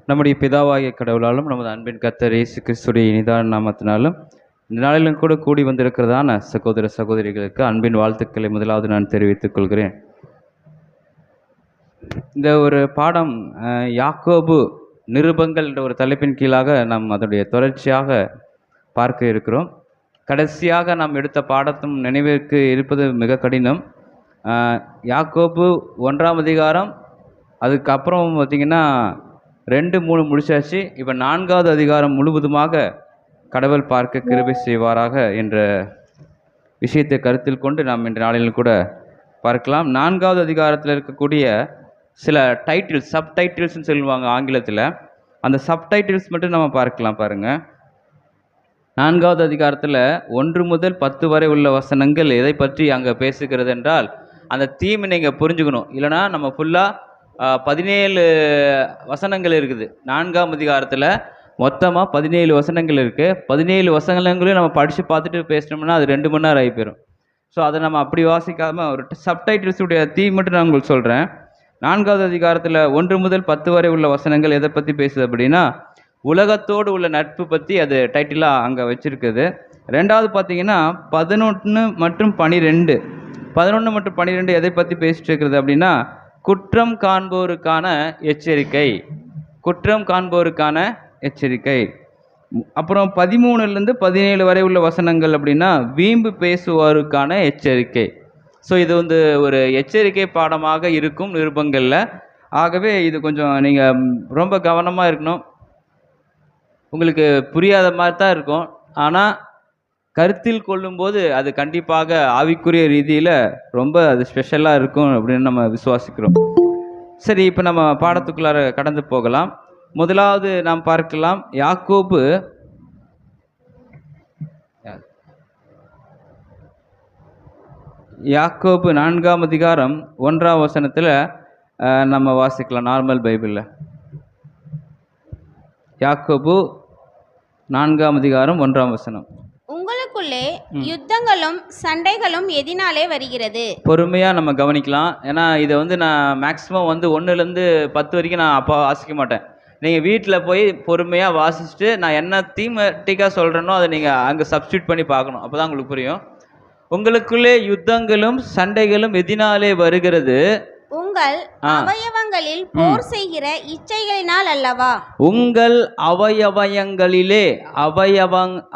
நம்முடைய பிதாவாகிய கடவுளாலும் நமது அன்பின் கர்த்தர் இயேசு கிறிஸ்துடைய இனிதான நாமத்தினாலும் இந்த நாளிலும் கூட கூடி வந்திருக்கிறதான சகோதர சகோதரிகளுக்கு அன்பின் வாழ்த்துக்களை முதலாவது நான் தெரிவித்துக் கொள்கிறேன். இந்த ஒரு பாடம் யாக்கோபு நிருபங்கள் என்ற ஒரு தலைப்பின் கீழாக நாம் அதனுடைய தொடர்ச்சியாக பார்க்க இருக்கிறோம். கடைசியாக நாம் எடுத்த பாடத்தும் நினைவிற்கு இருப்பது மிக கடினம். யாக்கோபு 1ஆம் அதிகாரம், அதுக்கப்புறம் பார்த்திங்கன்னா 2-3 முடிச்சாச்சு. இப்போ 4வது அதிகாரம் முழுவதுமாக கடவுள் பார்க்க கிருபை செய்வாராக என்ற விஷயத்தை கருத்தில் கொண்டு நாம் இன்று நாளிலும் கூட பார்க்கலாம். 4வது அதிகாரத்தில் இருக்கக்கூடிய சில டைட்டில்ஸ், சப்டைட்டில்ஸ்னு சொல்லுவாங்க ஆங்கிலத்தில், அந்த சப்டைட்டில்ஸ் மட்டும் நம்ம பார்க்கலாம். பாருங்கள், 4வது அதிகாரத்தில் 1 முதல் 10 வரை உள்ள வசனங்கள் எதை பற்றி அங்கே பேசுகிறது என்றால் அந்த தீமை நீங்கள் புரிஞ்சுக்கணும். இல்லைனா நம்ம ஃபுல்லாக 17 வசனங்கள் இருக்குது. 4ஆம் அதிகாரத்தில் மொத்தமாக 17 வசனங்கள் இருக்குது. 17 வசனங்களையும் நம்ம படித்து பார்த்துட்டு பேசினோம்னா அது 2 மணி நேரம் ஆகி போயிடும். ஸோ அதை நம்ம அப்படி வாசிக்காமல் ஒரு சப்டைட்டில்ஸுடைய தீம் மட்டும் நான் உங்களுக்கு சொல்கிறேன். 4வது அதிகாரத்தில் 1 முதல் 10 வரை உள்ள வசனங்கள் எதை பற்றி பேசுது அப்படின்னா உலகத்தோடு உள்ள நட்பு பற்றி அது டைட்டிலாக அங்கே வச்சுருக்குது. 2வது பார்த்தீங்கன்னா 11 மற்றும் 12 எதை பற்றி பேசிட்டு இருக்கிறது அப்படின்னா குற்றம் காண்போருக்கான எச்சரிக்கை. அப்புறம் 13லேருந்து 17 வரை உள்ள வசனங்கள் அப்படின்னா வீம்பு பேசுவோருக்கான எச்சரிக்கை. ஸோ இது வந்து ஒரு எச்சரிக்கை பாடமாக இருக்கும் நிருபங்களில். ஆகவே இது கொஞ்சம் நீங்கள் ரொம்ப கவனமாக இருக்கணும். உங்களுக்கு புரியாத மாதிரி தான் இருக்கும், ஆனால் கருத்தில் கொள்ளும்போது அது கண்டிப்பாக ஆவிக்குரிய ரீதியில் ரொம்ப அது ஸ்பெஷலாக இருக்கும் அப்படின்னு நம்ம விசுவாசிக்கிறோம். சரி, இப்போ நம்ம பாடத்துக்குள்ளார கடந்து போகலாம். முதலாவது நாம் பார்க்கலாம், யாக்கோபு 4ஆம் அதிகாரம் 1ஆம் வசனத்தில் நம்ம வாசிக்கலாம். நார்மல் பைபிளில் யாக்கோபு 4ஆம் அதிகாரம் 1ஆம் வசனம். உங்களுக்குள்ளே யுத்தங்களும் சண்டைகளும் எதினாலே வருகிறது? பொறுமையாக நம்ம கவனிக்கலாம். ஏன்னா இதை வந்து நான் மேக்ஸிமம் 1லேருந்து 10 வரைக்கும் நான் அப்போ வாசிக்க மாட்டேன். நீங்கள் வீட்டில் போய் பொறுமையாக வாசிச்சுட்டு நான் என்ன தீமட்டிக்காக சொல்கிறேனோ அதை நீங்கள் அங்கே சப்ஸ்டியூட் பண்ணி பார்க்கணும். அப்போ தான் உங்களுக்கு புரியும். உங்களுக்குள்ளே யுத்தங்களும் சண்டைகளும் எதினாலே வருகிறது? உங்கள் அவயவங்களில் போர் செய்கிற இச்சைகளினால் அல்லவா? உங்கள்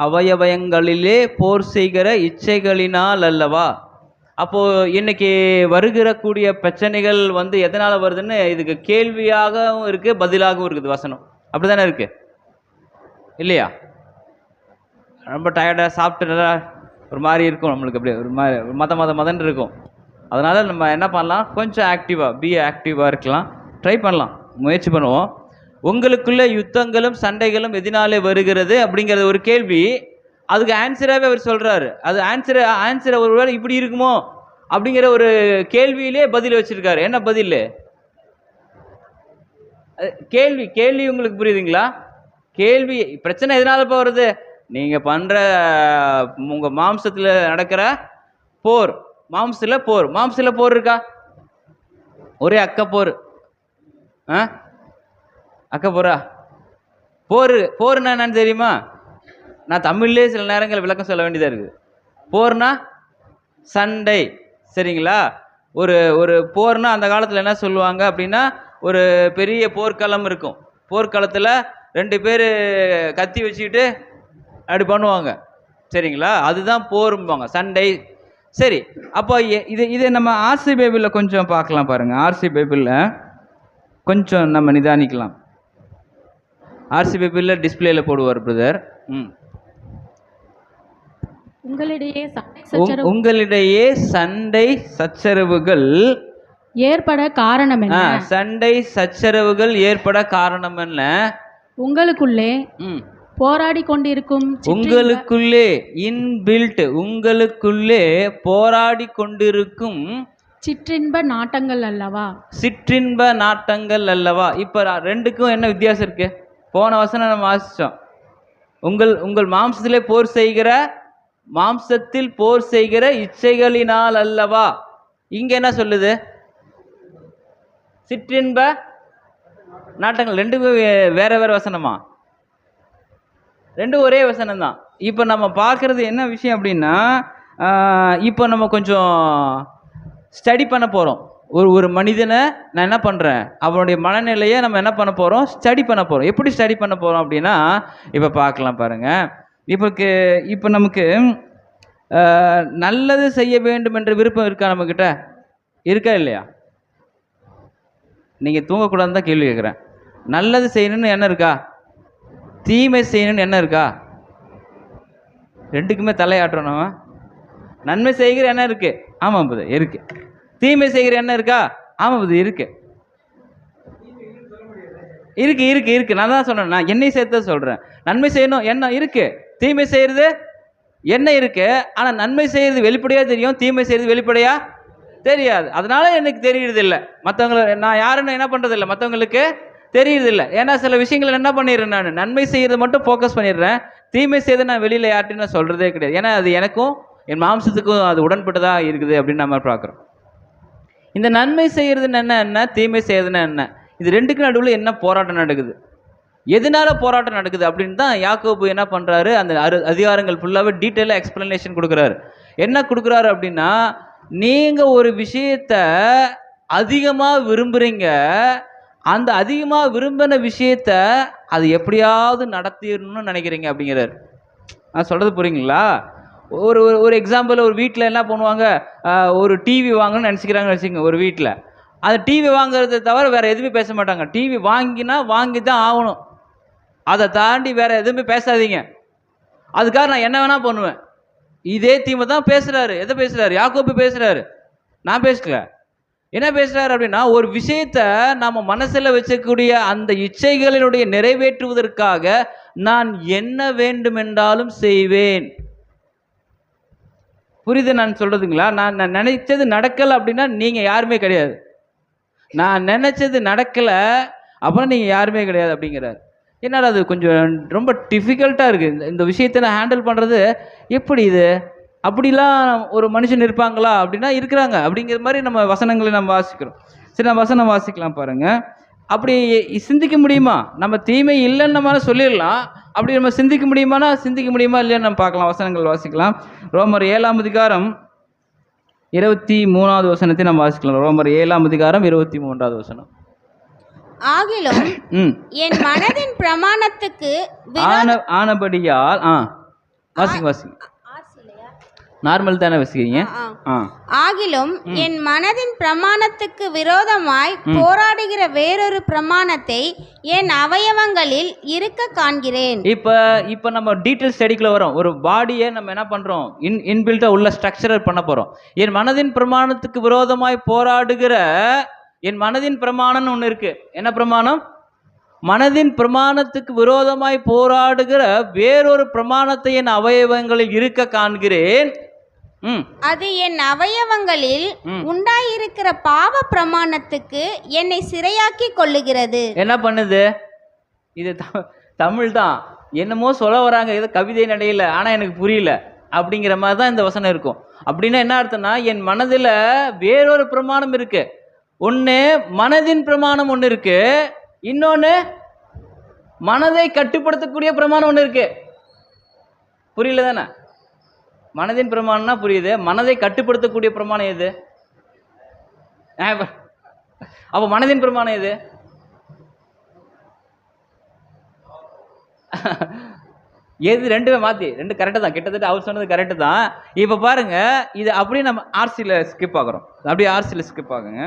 அவயவங்களிலே போர் செய்கிற இச்சைகளினால் அல்லவா? அப்போ இன்னைக்கு வருகிற கூடிய பிரச்சனைகள் வந்து எதனால வருதுன்னு இதுக்கு கேள்வியாகவும் இருக்கு, பதிலாகவும் இருக்குது வசனம். அப்படிதானே இருக்கு இல்லையா? ரொம்ப டயர்டாக சாப்பிட்டு ஒரு மாதிரி இருக்கும், நம்மளுக்கு அப்படியே ஒரு மாதிரி மதன் இருக்கும். அதனால் நம்ம என்ன பண்ணலாம், கொஞ்சம் ஆக்டிவாக இருக்கலாம், ட்ரை பண்ணலாம், முயற்சி பண்ணுவோம். உங்களுக்குள்ள யுத்தங்களும் சண்டைகளும் எதினாலே வருகிறது அப்படிங்கிறது ஒரு கேள்வி. அதுக்கு ஆன்சராகவே அவர் சொல்கிறாரு. அது ஆன்சரை ஒருவேளை இப்படி இருக்குமோ அப்படிங்கிற ஒரு கேள்வியிலே பதில் வச்சுருக்காரு. என்ன பதில்? கேள்வி உங்களுக்கு புரியுதுங்களா? கேள்வி, பிரச்சனை எதனால வருது? நீங்கள் பண்ணுற உங்கள் மாம்சத்தில் நடக்கிற போர். மாம்சத்தில் போர் இருக்கா? ஒரே அக்கப்போர். அக்கப்போரா? போர்னா என்னன்னு தெரியுமா? நான் தமிழ்லேயே சில நேரங்கள் விளக்கம் சொல்ல வேண்டியதாக இருக்குது. போர்னா சண்டை, சரிங்களா? ஒரு போர்னா அந்த காலத்தில் என்ன சொல்லுவாங்க அப்படின்னா ஒரு பெரிய போர்க்களம் இருக்கும். போர்க்களத்தில் 2 பேர் கத்தி வச்சுக்கிட்டு அப்படி பண்ணுவாங்க, சரிங்களா? அதுதான் போரும்பாங்க, சண்டை. சரி, அப்போ இதை நம்ம ஆர்சி பைபிளில் கொஞ்சம் பார்க்கலாம். பாருங்கள், ஆர்சி பைபிளில் கொஞ்சம் நம்ம நிதானிக்கலாம். ஆர்சி பைபிளில் டிஸ்பிளேல போடுவார் பிரதர். உங்களிடையே சண்டை சச்சரவுகள் ஏற்பட காரணம் என்ன? சண்டை சச்சரவுகள் ஏற்பட காரணம் என்ன? உங்களுக்குள்ளே போராடி கொண்டிருக்கும், உங்களுக்குள்ளே இன்பில்ட், உங்களுக்குள்ளே போராடி கொண்டிருக்கும் சிற்றின்ப நாட்டங்கள் அல்லவா? இப்ப 2க்கும் என்ன வித்தியாசம் இருக்கு? போன வசனம் நம்ம வாசிச்சோம், உங்கள் மாம்சத்தில் போர் செய்கிற இச்சைகளினால் அல்லவா. இங்க என்ன சொல்லுது? சிற்றின்ப நாட்டங்கள் ரெண்டுமே வேற வேற வசனமா? ரெண்டும் ஒரே வசனம் தான். இப்போ நம்ம பார்க்குறது என்ன விஷயம் அப்படின்னா, இப்போ நம்ம கொஞ்சம் ஸ்டடி பண்ண போகிறோம். ஒரு மனிதனை நான் என்ன பண்ணுறேன், அவனுடைய மனநிலையை நம்ம என்ன பண்ண போகிறோம், ஸ்டடி பண்ண போகிறோம். எப்படி ஸ்டடி பண்ண போகிறோம் அப்படின்னா, இப்போ பார்க்கலாம் பாருங்கள். இப்போ நமக்கு நல்லது செய்ய வேண்டும் என்ற விருப்பம் இருக்கா நம்மக்கிட்ட? இருக்கா இல்லையா? நீங்கள் தூங்கக்கூடாதுன்னு தான் கேள்வி கேட்குறேன். நல்லது செய்யணும்னு என்ன இருக்கா? தீமை செய்யணும்னு என்ன இருக்கா? ரெண்டுக்குமே தலையாட்டுறோம் நம்ம. நன்மை செய்கிற என்ன இருக்கு? ஆமாம் புது இருக்கு. தீமை செய்கிற என்ன இருக்கா? ஆமாம் புது இருக்கு. இருக்கு இருக்கு இருக்கு நான் தான் சொல்றேன். நான் என்னை சேர்த்து சொல்றேன். நன்மை செய்யணும் என்ன இருக்கு, தீமை செய்யறது என்ன இருக்கு. ஆனா நன்மை செய்யறது வெளிப்படையா தெரியும், தீமை செய்யறது வெளிப்படையா தெரியாது. அதனால எனக்கு தெரியுறது இல்லை. மற்றவங்களை நான் யாருன்னு என்ன பண்றது இல்லை, மற்றவங்களுக்கு தெரியுது இல்லை. ஏன்னா சில விஷயங்களை என்ன பண்ணிடுறேன், நான் நன்மை செய்யறது மட்டும் ஃபோக்கஸ் பண்ணிடுறேன், தீமை செய்யறது நான் வெளியில யார்ட்டையும் நான் சொல்றதே கிடையாது. ஏன்னா அது எனக்கும் என் மாம்சத்துக்கும் அது உடன்பட்டுதான் இருக்குது அப்படின்னு நம்ம பார்க்குறோம். இந்த நன்மை செய்யறதுன்னு என்ன, தீமை செய்யறதுன்னு என்ன, இது ரெண்டுக்கு நடுவில் என்ன போராட்டம் நடக்குது, எதனால போராட்டம் நடக்குது அப்படின்னு தான் யாக்கோபு என்ன பண்றாரு, அந்த அதிகாரங்கள் ஃபுல்லாகவே டீட்டெயிலாக எக்ஸ்பிளனேஷன் கொடுக்குறாரு. என்ன கொடுக்குறாரு அப்படின்னா, நீங்க ஒரு விஷயத்த அதிகமாக விரும்புறீங்க, அந்த அதிகமாக விரும்பின விஷயத்த அது எப்படியாவது நடத்திடணும்னு நினைக்கிறீங்க அப்படிங்கிறாரு. நான் சொல்றது புரியுங்களா? ஒரு எக்ஸாம்பிள், ஒரு வீட்டில் என்ன பண்ணுவாங்க, ஒரு டிவி வாங்கணும்னு நினச்சிக்கிறாங்கன்னு வச்சுக்கோங்க. ஒரு வீட்டில் அந்த டிவி வாங்குறத தவிர வேற எதுவுமே பேச மாட்டாங்க. டிவி வாங்கினா வாங்கி தான் ஆகணும், அதை தாண்டி வேற எதுவுமே பேசாதீங்க. அதுக்காக நான் என்ன வேணா பண்ணுவேன். இதே தீமை தான் பேசுறாரு. எதை பேசுறாரு? யாக்கோபு பேசுறாரு, நான் பேசல. என்ன பேசுறாரு அப்படின்னா, ஒரு விஷயத்த நம்ம மனசுல வச்சக்கூடிய அந்த இச்சைகளினுடைய நிறைவேற்றுவதற்காக நான் என்ன வேண்டுமென்றாலும் செய்வேன். புரியுது நான் சொல்றதுங்களா? நான் நினைச்சது நடக்கல அப்படின்னா நீங்க யாருமே கிடையாது. நான் நினைச்சது நடக்கல அப்புறம் நீங்க யாருமே கிடையாது அப்படிங்கிறார். என்னால் அது கொஞ்சம் ரொம்ப டிஃபிகல்ட்டாக இருக்குது. இந்த விஷயத்தை நான் ஹேண்டில் பண்ணுறது எப்படி, இது அப்படிலாம் ஒரு மனுஷன் இருப்பாங்களா அப்படின்னா இருக்கிறாங்க அப்படிங்கிற மாதிரி நம்ம வசனங்களை நம்ம வாசிக்கிறோம். சரி, நம்ம வசனம் வாசிக்கலாம் பாருங்க. அப்படி சிந்திக்க முடியுமா? நம்ம தீமை இல்லைன்னு நம்ம சொல்லிடலாம். அப்படி நம்ம சிந்திக்க முடியுமானா சிந்திக்க முடியுமா இல்லைன்னு நம்ம பார்க்கலாம். வசனங்கள் வாசிக்கலாம். ரோமர் 7ஆம் அதிகாரம் 23வது வசனத்தை நம்ம வாசிக்கலாம். ரோமர் 7ஆம் அதிகாரம் 23வது வசனம். ஆகிலும் என் மனதின் பிரமாணத்துக்கு ஆனபடியால் வாசிங்க நார்மல் தானே வசிக்கிறீங்க. ஆகிலும் என் மனதின் பிரமாணத்துக்கு விரோதமாய் போராடுகிற வேறொரு பிரமாணத்தை என் அவயவங்களில் இருக்க காண்கிறேன். இப்ப நம்ம டீட்டெயில் ஸ்டடிக்குள்ள வரோம். ஒரு பாடியை நம்ம என்ன பண்றோம், இன்பில்ட்டா உள்ள ஸ்ட்ரக்சரர் பண்ண போறோம். என் மனதின் பிரமாணத்துக்கு விரோதமாய் போராடுகிற என் மனதின் பிரமாணம்னு ஒன்று இருக்கு. என்ன பிரமாணம்? மனதின் பிரமாணத்துக்கு விரோதமாய் போராடுகிற வேறொரு பிரமாணத்தை என் அவயவங்களில் இருக்க காண்கிறேன். அது என் அவயவங்களில் உண்டாயிருக்கிற பாவ பிரமாணத்துக்கு என்னை சிறையாக்கி கொள்ளுகிறது. என்ன பண்ணுது? இது தமிழ் தான், என்னமோ சொல்ல வராங்க, ஏதோ கவிதை நடையில, ஆனா எனக்கு புரியல அப்படிங்கிற மாதிரி தான் இந்த வசனம் இருக்கும். அப்படின்னா என்ன அர்த்தம்னா, என் மனதில் வேறொரு பிரமாணம் இருக்கு. ஒன்று மனதின் பிரமாணம் ஒன்று இருக்கு, இன்னொன்று மனதை கட்டுப்படுத்தக்கூடிய பிரமாணம் ஒன்று இருக்கு. புரியல தானே? மனதின் பிரமாணம்னா புரியுது, மனதை கட்டுப்படுத்தக்கூடிய பிரமாணம் எது? அப்ப மனதின் பிரமாணம் எது? எது? ரெண்டுமே மாத்தி, ரெண்டு கரெக்டு தான். கிட்டத்தட்ட அவர் சொன்னது கரெக்டு தான். இப்போ பாருங்க, இது அப்படியே நம்ம ஆர்சியில் ஸ்கிப் ஆகுறோம். அப்படியே ஆர்சியில் ஸ்கிப் ஆகுங்க.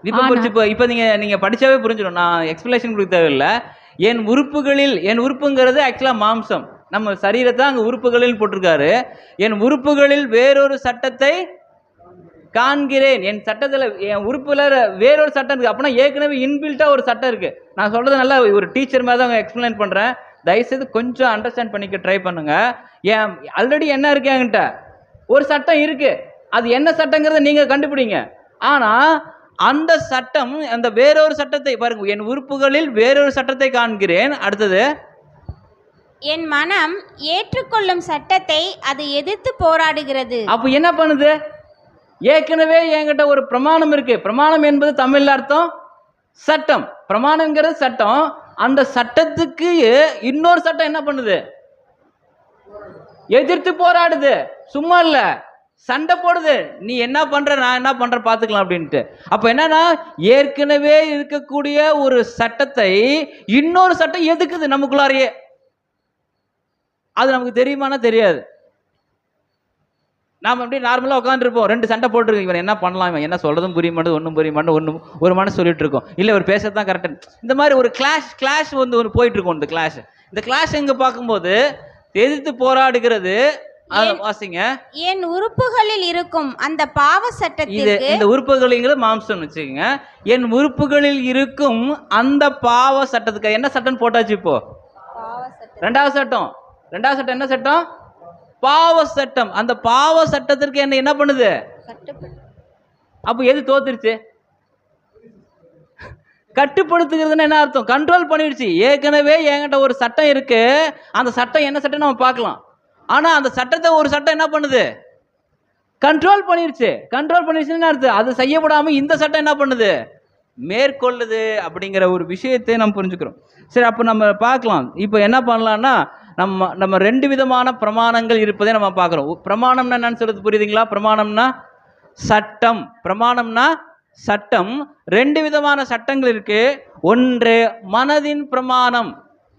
இப்போ நீங்க படிச்சாவே புரிஞ்சிடும், நான் எக்ஸ்பிளேஷன் கொடுக்க தேவையில்லை. என் உறுப்புங்கிறது ஆக்சுவலா மாம்சம், நம்ம சரீரத்தை அங்கே உறுப்புகளில் போட்டிருக்காரு. என் உறுப்புகளில் வேறொரு சட்டத்தை காண்கிறேன். என் சட்டத்தில், என் உறுப்புல வேறொரு சட்டம் இருக்கு. அப்படின்னா ஏற்கனவே இன்பில்ட்டா ஒரு சட்டம் இருக்கு. நான் சொல்றது நல்லா ஒரு டீச்சர் மாதிரி தான் எக்ஸ்பிளைன் பண்றேன். தயவுசெய்து கொஞ்சம் அண்டர்ஸ்டாண்ட் பண்ணிக்க ட்ரை பண்ணுங்க. ஏன் ஆல்ரெடி என்ன இருக்கு, என்கிட்ட ஒரு சட்டம் இருக்கு. அது என்ன சட்டங்கிறத நீங்க கண்டுபிடிங்க. ஆனா அந்த சட்டம், அந்த வேறொரு சட்டத்தை பாருங்க, என் உறுப்புகளில் வேறொரு சட்டத்தை காண்கிறேன். அடுத்தது, என் மனம் ஏற்றுக்கொள்ளும் சட்டத்தை அது எதிர்த்து போராடுகிறது. அப்ப என்ன பண்ணுது? ஏற்கனவே என்கிட்ட ஒரு பிரமாணம் இருக்கு. பிரமாணம் என்பது தமிழ்ல அர்த்தம் சட்டம். பிரமாணம்ங்கிறது சட்டம். அந்த சட்டத்துக்கு இன்னொரு சட்டம் என்ன பண்ணுது? எதிர்த்து போராடுது. சும்மா இல்ல, சண்டை போடுது. நீ என்ன பண்ற, நான் என்ன பண்ற பாத்துக்கலாம் அப்படின்ட்டு. அப்ப என்னன்னா, ஏற்கனவே இருக்கக்கூடிய ஒரு சட்டத்தை இன்னொரு சட்டம் எதுக்குது நமக்குள்ளாரையே. அது நமக்கு தெரியுமானா தெரியாது. நாம் அப்படியே நார்மலாக உட்காந்துருப்போம். 2 சண்டை போட்டுருக்கோம். இவன் என்ன பண்ணலாம், இவன் என்ன சொல்கிறதும் புரிய மாட்டேது, ஒன்றும் புரிய மாட்டேன், ஒரு மனசு சொல்லிட்டு இருக்கோம். இல்லை இவர் பேசுறது தான் கரெக்டு. இந்த மாதிரி ஒரு கிளாஷ் வந்து ஒன்று போயிட்டுருக்கோம். இந்த கிளாஷ் எங்கே பார்க்கும்போது எதிர்த்து போராடுகிறது. வாசிங்க. என் உறுப்புகளில் இருக்கும் அந்த பாவ சட்டத்திற்கு, இந்த உறுப்புகளிங்கிறது மாம்சம் வச்சுக்கோங்க. என் உறுப்புகளில் இருக்கும் அந்த பாவ சட்டத்துக்கு என்ன சட்டம் போட்டாச்சு இப்போ? ரெண்டாவது சட்டம் என்ன சட்டம்? பாவ சட்டம். அந்த பாவ சட்டத்திற்கு என்ன பண்ணுது? அப்ப எது தோத்துருச்சு? கட்டுப்படுத்துகிறதுன்னு என்ன அர்த்தம்? கண்ட்ரோல் பண்ணிடுச்சு. ஏற்கனவே என்கிட்ட ஒரு சட்டம் இருக்கு. அந்த சட்டம் என்ன சட்டம் நம்ம பார்க்கலாம். ஆனா அந்த சட்டத்தை ஒரு சட்டம் என்ன பண்ணுது? கண்ட்ரோல் பண்ணிடுச்சு. கண்ட்ரோல் பண்ணிடுச்சுன்னு அர்த்தம் அது செய்யப்படாம இந்த சட்டம் என்ன பண்ணுது? மேற்கொள்ளுது அப்படிங்கிற ஒரு விஷயத்தை நம்ம புரிஞ்சுக்கிறோம். சரி, அப்போ நம்ம பார்க்கலாம். இப்போ என்ன பண்ணலாம்னா, நம்ம 2 விதமான பிரமாணங்கள் இருப்பதை நம்ம பார்க்குறோம். பிரமாணம்னா என்னன்னு சொல்றது புரியுதுங்களா? பிரமாணம்னா சட்டம். பிரமாணம்னா சட்டம். 2 விதமான சட்டங்கள் இருக்கு. ஒன்று மனதின் பிரமாணம்.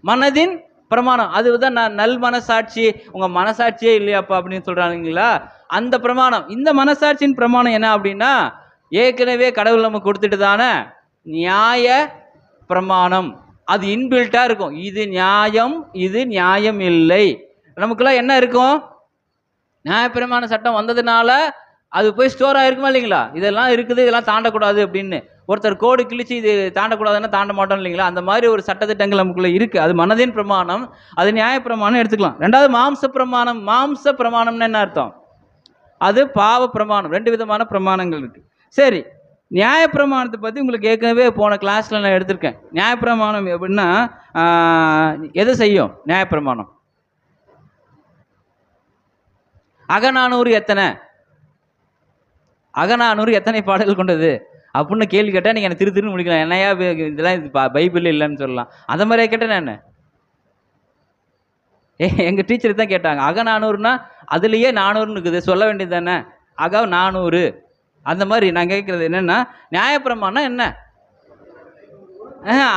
மனதின் பிரமாணம் அதுதான் நல் மனசாட்சி. உங்க மனசாட்சியே இல்லையாப்பா அப்படின்னு சொல்றாங்களா, அந்த பிரமாணம். இந்த மனசாட்சியின் பிரமாணம் என்ன அப்படின்னா, ஏற்கனவே கடவுள் நம்ம கொடுத்துட்டு தானே நியாய பிரமாணம். அது இன்பில்ட்டா இருக்கும். இது நியாயம், இது நியாயம் இல்லை. நமக்குலாம் என்ன இருக்கும்? நியாயப்பிரமாண சட்டம் வந்ததுனால அது போய் ஸ்டோர் ஆகிருக்குமா இல்லைங்களா? இதெல்லாம் இருக்குது, இதெல்லாம் தாண்டக்கூடாது அப்படின்னு. ஒருத்தர் கோடு கிழிச்சு இது தாண்டக்கூடாதுன்னா தாண்ட மாட்டோம் இல்லைங்களா? அந்த மாதிரி ஒரு சட்டத்திட்டங்கள் நமக்குள்ள இருக்கு. அது மனதின் பிரமாணம், அது நியாயப்பிரமாணம் எடுத்துக்கலாம். 2வது மாம்ச பிரமாணம். மாம்ச பிரமாணம்னு என்ன அர்த்தம்? அது பாவ பிரமாணம். 2 விதமான பிரமாணங்கள் இருக்கு. சரி, நியாயப்பிரமாணத்தை பற்றி உங்களுக்கு ஏற்கனவே போன கிளாஸில் நான் எடுத்திருக்கேன். நியாயப்பிரமாணம் எப்படின்னா எதை செய்யும்? நியாயப்பிரமாணம் அகநானூறு எத்தனை? அகநானூறு எத்தனை பாடல்கள் கொண்டது அப்படின்னு கேள்வி கேட்டால் நீங்கள் எனக்கு திரு முடிக்கலாம். என்னையா இதெல்லாம் பைபிள் இல்லைன்னு சொல்லலாம். அந்த மாதிரியே கேட்டேன் நான். எங்கள் டீச்சர் தான் கேட்டாங்க, அகநானூறுனா அதுலேயே 400 இருக்குது, சொல்ல வேண்டியது தானே, அக 400. அந்த மாதிரி நான் கேட்குறது என்னென்னா, நியாயப்பிரமாணம் என்ன?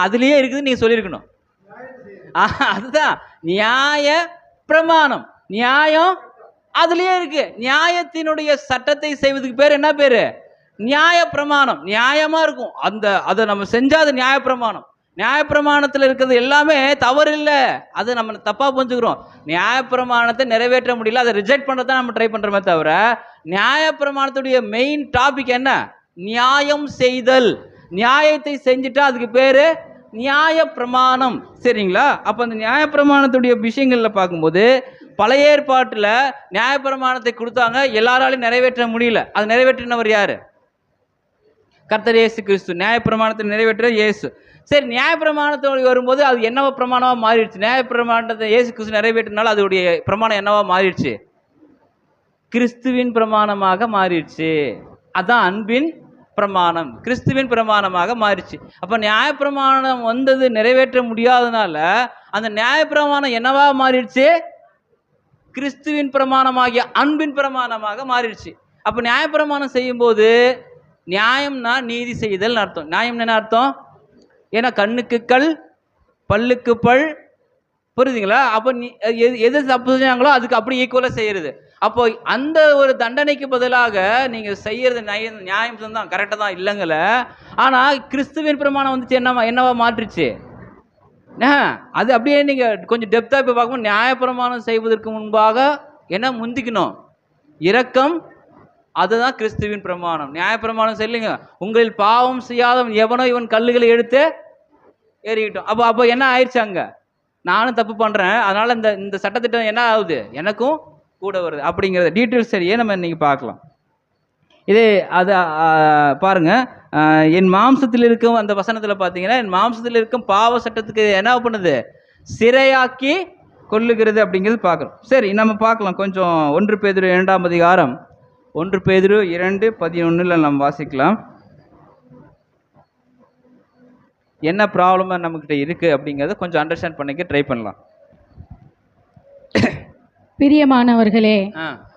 அதுலேயே இருக்குது நீங்கள் சொல்லியிருக்கணும். அதுதான் நியாய பிரமாணம். நியாயம் அதுலேயே இருக்கு. நியாயத்தினுடைய சட்டத்தை செய்வதுக்கு பேர் என்ன பேர்? நியாய பிரமாணம். நியாயமாக இருக்கும். அதை நம்ம செஞ்சால் அது நியாயப்பிரமாணம். நியாயப்பிரமாணத்தில் இருக்கிறது எல்லாமே தவறு இல்லை. அதை நம்ம தப்பாக புரிஞ்சுக்கிறோம். நியாயப்பிரமாணத்தை நிறைவேற்ற முடியல, அதை ரிஜெக்ட் பண்ணுறதான் நம்ம ட்ரை பண்ணுறோமே தவிர, நியாயப்பிரமாணத்துடைய மெயின் டாபிக் என்ன? நியாயம் செய்தல். நியாயத்தை செஞ்சுட்டா அதுக்கு பேர் நியாய பிரமாணம். சரிங்களா? அப்போ அந்த நியாயப்பிரமாணத்துடைய விஷயங்களில் பார்க்கும்போது, பழைய ஏற்பாட்டில் நியாயப்பிரமாணத்தை கொடுத்தாங்க, எல்லாராலையும் நிறைவேற்ற முடியல. அது நிறைவேற்றினவர் யாரு? கர்த்தர் இயேசு கிறிஸ்து. நியாயப்பிரமாணத்தை நிறைவேற்ற இயேசு. சரி, நியாயப்பிரமாணத்தோடு வரும்போது அது என்னவா பிரமாணமாக மாறிடுச்சு? நியாயப்பிரமாணத்தை இயேசு கிறிஸ்து நிறைவேற்றினால அதோடைய பிரமாணம் என்னவா மாறிடுச்சு? கிறிஸ்துவின் பிரமாணமாக மாறிடுச்சு. அதான் அன்பின் பிரமாணம், கிறிஸ்துவின் பிரமாணமாக மாறிடுச்சு. அப்போ நியாயப்பிரமாணம் வந்தது நிறைவேற்ற முடியாதனால அந்த நியாயப்பிரமாணம் என்னவா மாறிடுச்சு? கிறிஸ்துவின் பிரமாணமாகிய அன்பின் பிரமாணமாக மாறிடுச்சு. அப்போ நியாயப்பிரமாணம் செய்யும்போது, நியாயம்னா நீதி செய்தல் அர்த்தம். நியாயம் என்ன அர்த்தம்? ஏன்னா கண்ணுக்கு கல், பல்லுக்கு பல், புரியுதுங்களா? அப்போ எது தப்பு செஞ்சாங்களோ அதுக்கு அப்படி ஈக்குவலாக செய்யறது. அப்போ அந்த ஒரு தண்டனைக்கு பதிலாக நீங்கள் செய்யறது நியாயம் தான், கரெக்டாக தான், இல்லைங்கள. ஆனால் கிறிஸ்துவின் பிரமாணம் வந்துச்சு, என்னவா மாற்றிச்சு? அது அப்படியே நீங்கள் கொஞ்சம் டெப்த்தாக இப்போ பார்க்கும்போது, நியாயப்பிரமாணம் செய்வதற்கு முன்பாக என்ன முந்திக்கணும்? இரக்கம். அதுதான் கிறிஸ்துவின் பிரமாணம். நியாயப்பிரமாணம் செய்யலைங்க, உங்களில் பாவம் செய்யாதவன் எவனோ இவன் கல்லுகளை எடுத்து ஏறிக்கிட்டோம். அப்போ என்ன ஆயிடுச்சு? அங்கே நானும் தப்பு பண்ணுறேன், அதனால் இந்த சட்டத்திட்டம் என்ன ஆகுது? எனக்கும் கூட வருது அப்படிங்கிறத டீட்டெயில்ஸ் சரியே நம்ம இன்னைக்கு பார்க்கலாம். இது அது பாருங்க, என் மாம்சத்தில் இருக்கும் அந்த வசனத்தில் பார்த்தீங்கன்னா, என் மாம்சத்தில் இருக்கும் பாவ சட்டத்துக்கு என்ன பண்ணுது? சிறையாக்கி கொள்ளுகிறது அப்படிங்கிறது பார்க்குறோம். சரி, நம்ம பார்க்கலாம் கொஞ்சம். 1 பேதுரு 2ஆம் அதிகாரம் 1 பேதுரு 2:11 நாம் வாசிக்கலாம். என்ன ப்ராப்ளம் நம்மகிட்ட இருக்குது அப்படிங்கிறத கொஞ்சம் அண்டர்ஸ்டாண்ட் பண்ணிக்க ட்ரை பண்ணலாம். பிரியமானவர்களே,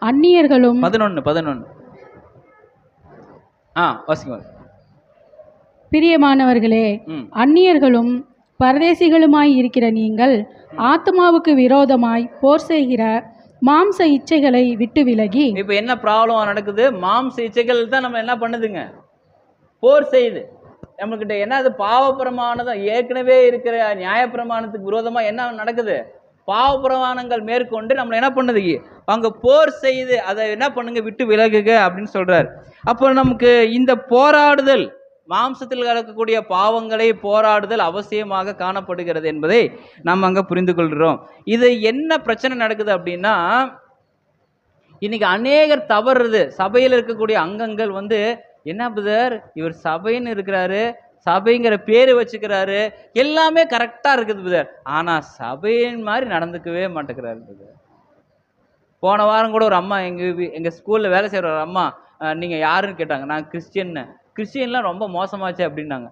அந்நியர்களும் 11 வாசிங்க. பிரியமானவர்களே, அந்நியர்களும் பரதேசிகளுமாய் இருக்கிற நீங்கள் ஆத்மாவுக்கு விரோதமாய் போர் செய்கிற மாம்ச இச்சைகளை விட்டு விலகி. இப்போ என்ன ப்ராப்ளம் நடக்குது? மாம்ச இச்சைகள் தான் நம்ம என்ன பண்ணுதுங்க? போர் செய்யுது. நம்மக்கிட்ட என்ன, அது பாவப்பிரமாணம் ஏற்கனவே இருக்கிற நியாயப்பிரமாணத்துக்கு விரோதமாக என்ன நடக்குது? பாவப்பிரமாணங்கள் மேற்கொண்டு நம்மளை என்ன பண்ணுது? அங்கே போர் செய்யுது. அதை என்ன பண்ணுங்க? விட்டு விலகுக அப்படின்னு சொல்றார். அப்போ நமக்கு இந்த போராடுதல், மாம்சத்தில் கலக்கக்கூடிய பாவங்களை போராடுதல் அவசியமாக காணப்படுகிறது என்பதை நாம் அங்கே புரிந்து கொள்கிறோம். இது என்ன பிரச்சனை நடக்குது அப்படின்னா, இன்னைக்கு அநேகர் தவறுறது. சபையில் இருக்கக்கூடிய அங்கங்கள் என்ன பிரதர், இவர் சபைன்னு இருக்கிறாரு, சபைங்கிற பேர் வச்சுக்கிறாரு, எல்லாமே கரெக்டாக இருக்குது பிரதர், ஆனால் சபையின் மாதிரி நடந்துக்கவே மாட்டேங்கிறாரு பிரதர். போன வாரம் கூட ஒரு அம்மா எங்கள் ஸ்கூலில் வேலை செய்கிற ஒரு அம்மா, நீங்கள் யாருன்னு கேட்டாங்க. நான் கிறிஸ்டியன்னு. கிறிஸ்டியன்லாம் ரொம்ப மோசமாச்சு அப்படின்னாங்க.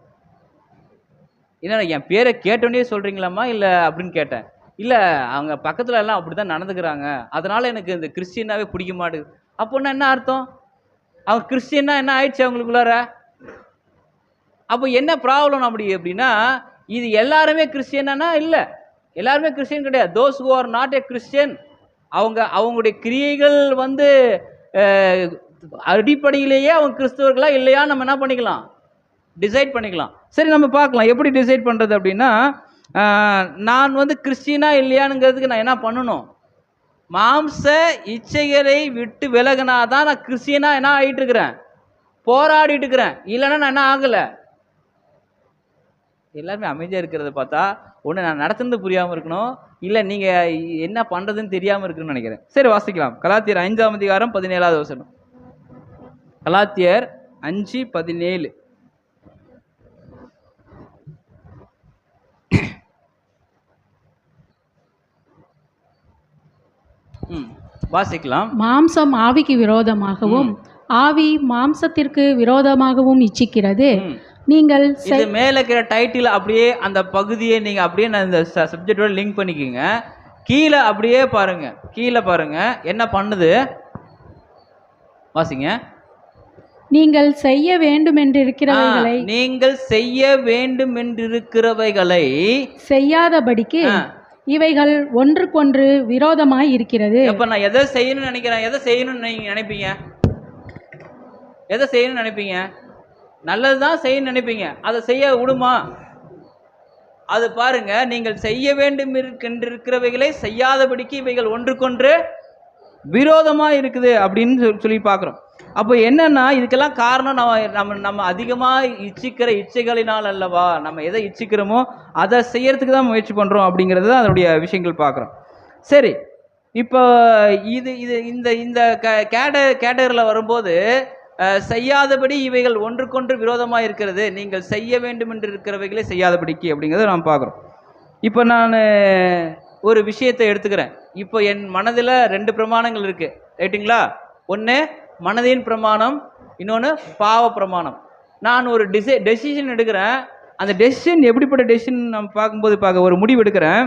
என்ன என் பேரை கேட்டோன்னே சொல்கிறீங்களாம்மா இல்லை அப்படின்னு கேட்டேன். இல்லை, அவங்க பக்கத்தில் எல்லாம் அப்படி தான் நடந்துக்கிறாங்க, அதனால் எனக்கு இந்த கிறிஸ்டியனாகவே பிடிக்க மாட்டேங்குது. அப்போன்னா என்ன அர்த்தம்? அவங்க கிறிஸ்டியன்னா என்ன ஆயிடுச்சு அவங்களுக்குள்ளார? அப்போ என்ன ப்ராப்ளம் அப்படின்னா, இது எல்லாருமே கிறிஸ்டியனா? இல்லை, எல்லாருமே கிறிஸ்டியன் கிடையாது. Those who are not a Christian, அவங்களுடைய கிரியைகள் அடிப்படையிலேயே அவங்க கிறிஸ்தவர்களா இல்லையா நம்ம என்ன பண்ணிக்கலாம்? டிசைட் பண்ணிக்கலாம். சரி, நம்ம பார்க்கலாம் எப்படி டிசைட் பண்ணுறது அப்படின்னா, நான் கிறிஸ்டியனா இல்லையானுங்கிறதுக்கு நான் என்ன பண்ணணும்? மாம்ச இச்சைகளை விட்டு விலகினாதான் நான் கிறிஸ்டியனா என்ன ஆகிட்டு இருக்கிறேன்? போராடிட்டு இருக்கிறேன். இல்லைன்னா நான் என்ன ஆகலை. எல்லாருமே அமைதியாக இருக்கிறத பார்த்தா ஒன்று நான் நடத்துனது புரியாமல் இருக்கணும், இல்லை நீங்கள் என்ன பண்ணுறதுன்னு தெரியாமல் இருக்குன்னு நினைக்கிறேன். சரி, வாசிக்கலாம். கலாத்தியர் 5:17. கலாத்தியர் 5:17. வாசிக்கலாம். மாம்சம் ஆவிக்கு விரோதமாகவும் ஆவி மாம்சத்திற்கு விரோதமாகவும் இச்சிக்கிறது. நீங்கள் இது மேல இருக்கிற டைட்டில் அப்படியே அந்த பகுதியை நீங்க அப்படியே இந்த சப்ஜெக்டோட லிங்க் பண்ணிக்கோங்க. கீழே அப்படியே பாருங்க, கீழே பாருங்க என்ன பண்ணுது. வாசிங்க. நீங்கள் செய்ய வேண்டுமென்றிருக்கிறவைகளை செய்யாதபடிக்கு இவைகள் ஒன்றுக்கொன்று விரோதமாய் இருக்கிறது. அப்ப நான் எதை செய்யணும்னு நினைக்கிறேன்? எதை செய்யணும்னு நீங்க நினைப்பீங்க? எதை செய்யணும்னு நினைப்பீங்க? நல்லதுதான் செய்யணும்னு நினைப்பீங்க. அதை செய்ய விடுமா? அது பாருங்க, நீங்கள் செய்ய வேண்டும் இருக்கிறவைகளை செய்யாதபடிக்கு இவைகள் ஒன்றுக்கொன்று விரோதமாக இருக்குது அப்படின்னு சொல்லி பார்க்குறோம். அப்போ என்னன்னா, இதுக்கெல்லாம் காரணம் நம்ம அதிகமாக இச்சிக்கிற இச்சைகளினால் அல்லவா? நம்ம எதை இச்சிக்கிறோமோ அதை செய்யறதுக்கு தான் முயற்சி பண்ணுறோம் அப்படிங்கிறது தான் அதனுடைய விஷயங்கள் பார்க்குறோம். சரி, இப்போ இது இந்த கேட்டகரியில் வரும்போது செய்யாதபடி இவைகள் ஒன்றுக்கொன்று விரோதமாக இருக்கிறது, நீங்கள் செய்ய வேண்டும் என்று இருக்கிறவைகளை செய்யாதபடிக்கு அப்படிங்கிறத நாம் பார்க்குறோம். இப்போ நான் ஒரு விஷயத்தை எடுத்துக்கிறேன். இப்போ என் மனதில் 2 பிரமாணங்கள் இருக்குது, ரைட்டுங்களா? ஒன்று மனதின் பிரமாணம், இன்னொன்று பாவ பிரமாணம். நான் ஒரு டெசிஷன் எடுக்கிறேன். அந்த டெசிஷன் எப்படிப்பட்ட டெசிஷன் நம்ம பார்க்கும்போது ஒரு முடிவு எடுக்கிறேன்.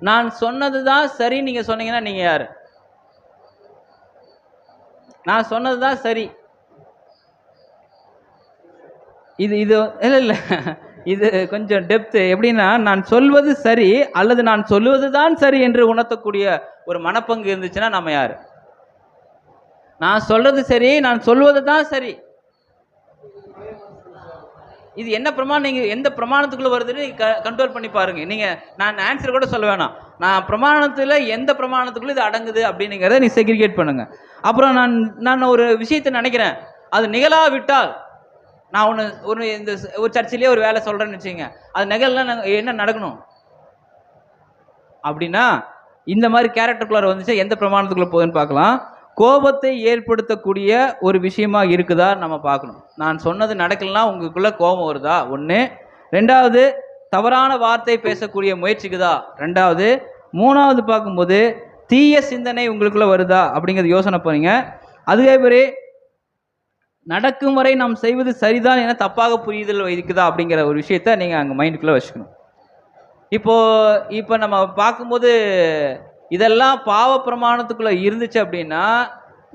நான் சொன்னது தான் சரி நீங்கள் சொன்னீங்கன்னா நீங்கள் யார்? நான் சொன்னது தான் சரி. இது இல்லை இது கொஞ்சம் டெப்த்து. எப்படின்னா, நான் சொல்வது சரி அல்லது நான் சொல்வது தான் சரி என்று உணர்த்தக்கூடிய ஒரு மனப்பங்கு இருந்துச்சுன்னா நம்ம யார்? நான் சொல்றது சரி, நான் சொல்வது தான் சரி. இது என்ன பிரமாணம்? நீங்கள் எந்த பிரமாணத்துக்குள்ளே வருதுன்னு கண்ட்ரோல் பண்ணி பாருங்க. நீங்கள் நான் ஆன்சர் கூட சொல்ல வேணாம், நான் பிரமாணத்தில் எந்த பிரமாணத்துக்குள்ளே இது அடங்குது அப்படிங்கிறத நீ செக்ரிகேட் பண்ணுங்க. அப்புறம் நான் ஒரு விஷயத்தை நினைக்கிறேன், அது நிகழாவிட்டால், நான் இந்த ஒரு சர்ச்சிலே ஒரு வேலை சொல்கிறேன்னு வச்சுங்க, அது நிகழலாம் என்ன நடக்கணும் அப்படின்னா, இந்த மாதிரி கேரக்டருக்குள்ளார வந்துச்சு எந்த பிரமாணத்துக்குள்ளே போகுதுன்னு பார்க்கலாம். கோபத்தை ஏற்படுத்தக்கூடிய ஒரு விஷயமா இருக்குதா நம்ம பார்க்கணும். நான் சொன்னது நடக்கலன்னா உங்களுக்குள்ள கோபம் வருதா? ஒன்று. ரெண்டாவது, தவறான வார்த்தை பேசக்கூடிய முயற்சிக்குதா? ரெண்டாவது. மூணாவது பார்க்கும்போது தீய சிந்தனை உங்களுக்குள்ள வருதா அப்படிங்கிறது யோசனை பண்ணுங்க. அதுவே மாதிரி நடக்கும் வரை நாம் செய்வது சரிதான் என தப்பாக புரிதல் இருக்குதா அப்படிங்கிற ஒரு விஷயத்த நீங்கள் அங்கே மைண்டுக்குள்ளே வச்சுக்கணும். இப்போ நம்ம பார்க்கும்போது இதெல்லாம் பாவ பிரமாணத்துக்குள்ளே இருந்துச்சு அப்படின்னா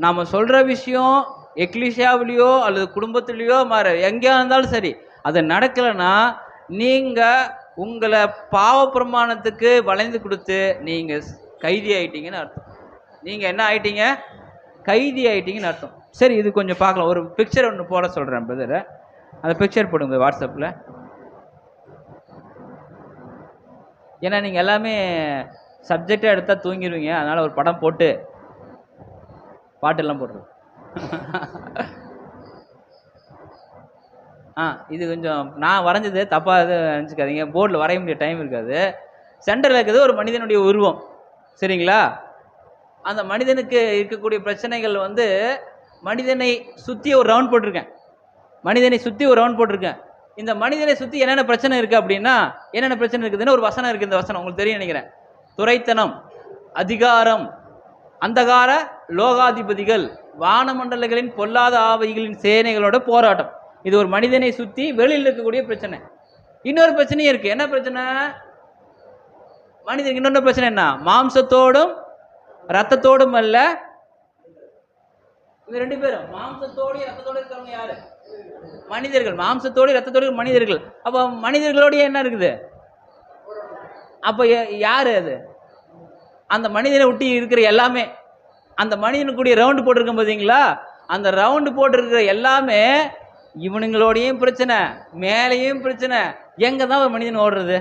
நாம் சொல்கிற விஷயம் எக்லிஷியாவிலையோ அல்லது குடும்பத்துலேயோ எங்கேயா இருந்தாலும் சரி அது நடக்கலைன்னா நீங்கள் உங்களை பாவ பிரமாணத்துக்கு வளைந்து கொடுத்து நீங்கள் கைதி ஆயிட்டீங்கன்னு அர்த்தம். நீங்கள் என்ன ஆயிட்டீங்க? கைதி ஆயிட்டீங்கன்னு அர்த்தம். சரி, இது கொஞ்சம் பார்க்கலாம். ஒரு பிக்சர் ஒன்று போட சொல்கிறேன் பிரதரை. அந்த பிக்சர் போடுங்க வாட்ஸ்அப்பில். ஏன்னா நீங்கள் எல்லாமே சப்ஜெக்டாக எடுத்தால் தூங்கிடுவீங்க. அதனால் ஒரு படம் போட்டு பாட்டெல்லாம் போடுறது. இது கொஞ்சம் நான் வரைஞ்சது தப்பாக எது நினச்சிக்காதீங்க. போர்டில் வரைய முடிய டைம் இருக்காது. சென்டரில் இருக்கிறது ஒரு மனிதனுடைய உருவம், சரிங்களா? அந்த மனிதனுக்கு இருக்கக்கூடிய பிரச்சனைகள் வந்து மனிதனை சுற்றி ஒரு ரவுண்ட் போட்டிருக்கேன். இந்த மனிதனை சுற்றி என்னென்ன பிரச்சனை இருக்குது அப்படின்னா, என்னென்ன பிரச்சனை இருக்குதுன்னு ஒரு வசனம் இருக்குது. இந்த வசனம் உங்களுக்கு தெரியும் நினைக்கிறேன். துரைத்தனம், அதிகாரம், அந்தகார லோகாதிபதிகள், வானமண்டலங்களின் பொல்லாத ஆவிகளின் சேனைகளோட போராட்டம். இது ஒரு மனிதனை சுற்றி வெளியில் இருக்கக்கூடிய பிரச்சனை. இன்னொரு பிரச்சனையும் இருக்குது. என்ன பிரச்சனை? மனிதனுக்கு இன்னொரு பிரச்சனை என்ன? மாம்சத்தோடும் ரத்தத்தோடும் அல்ல. இது ரெண்டு பேரும் மாம்சத்தோடு ரத்தத்தோடு இருக்கிறவங்க யாரு? மனிதர்கள். மாம்சத்தோடு ரத்தத்தோடு மனிதர்கள். அப்போ மனிதர்களோடய என்ன இருக்குது? அப்போ யாரு அது? அந்த மனிதனை ஒட்டி இருக்கிற எல்லாமே. அந்த மனிதனுக்குரிய ரவுண்டு போட்டிருக்கோம் பார்த்தீங்களா? அந்த ரவுண்டு போட்டிருக்கிற எல்லாமே இவனுங்களோடையும் பிரச்சனை, மேலேயும் பிரச்சனை. எங்கே தான் ஒரு மனிதன் ஓடுறது?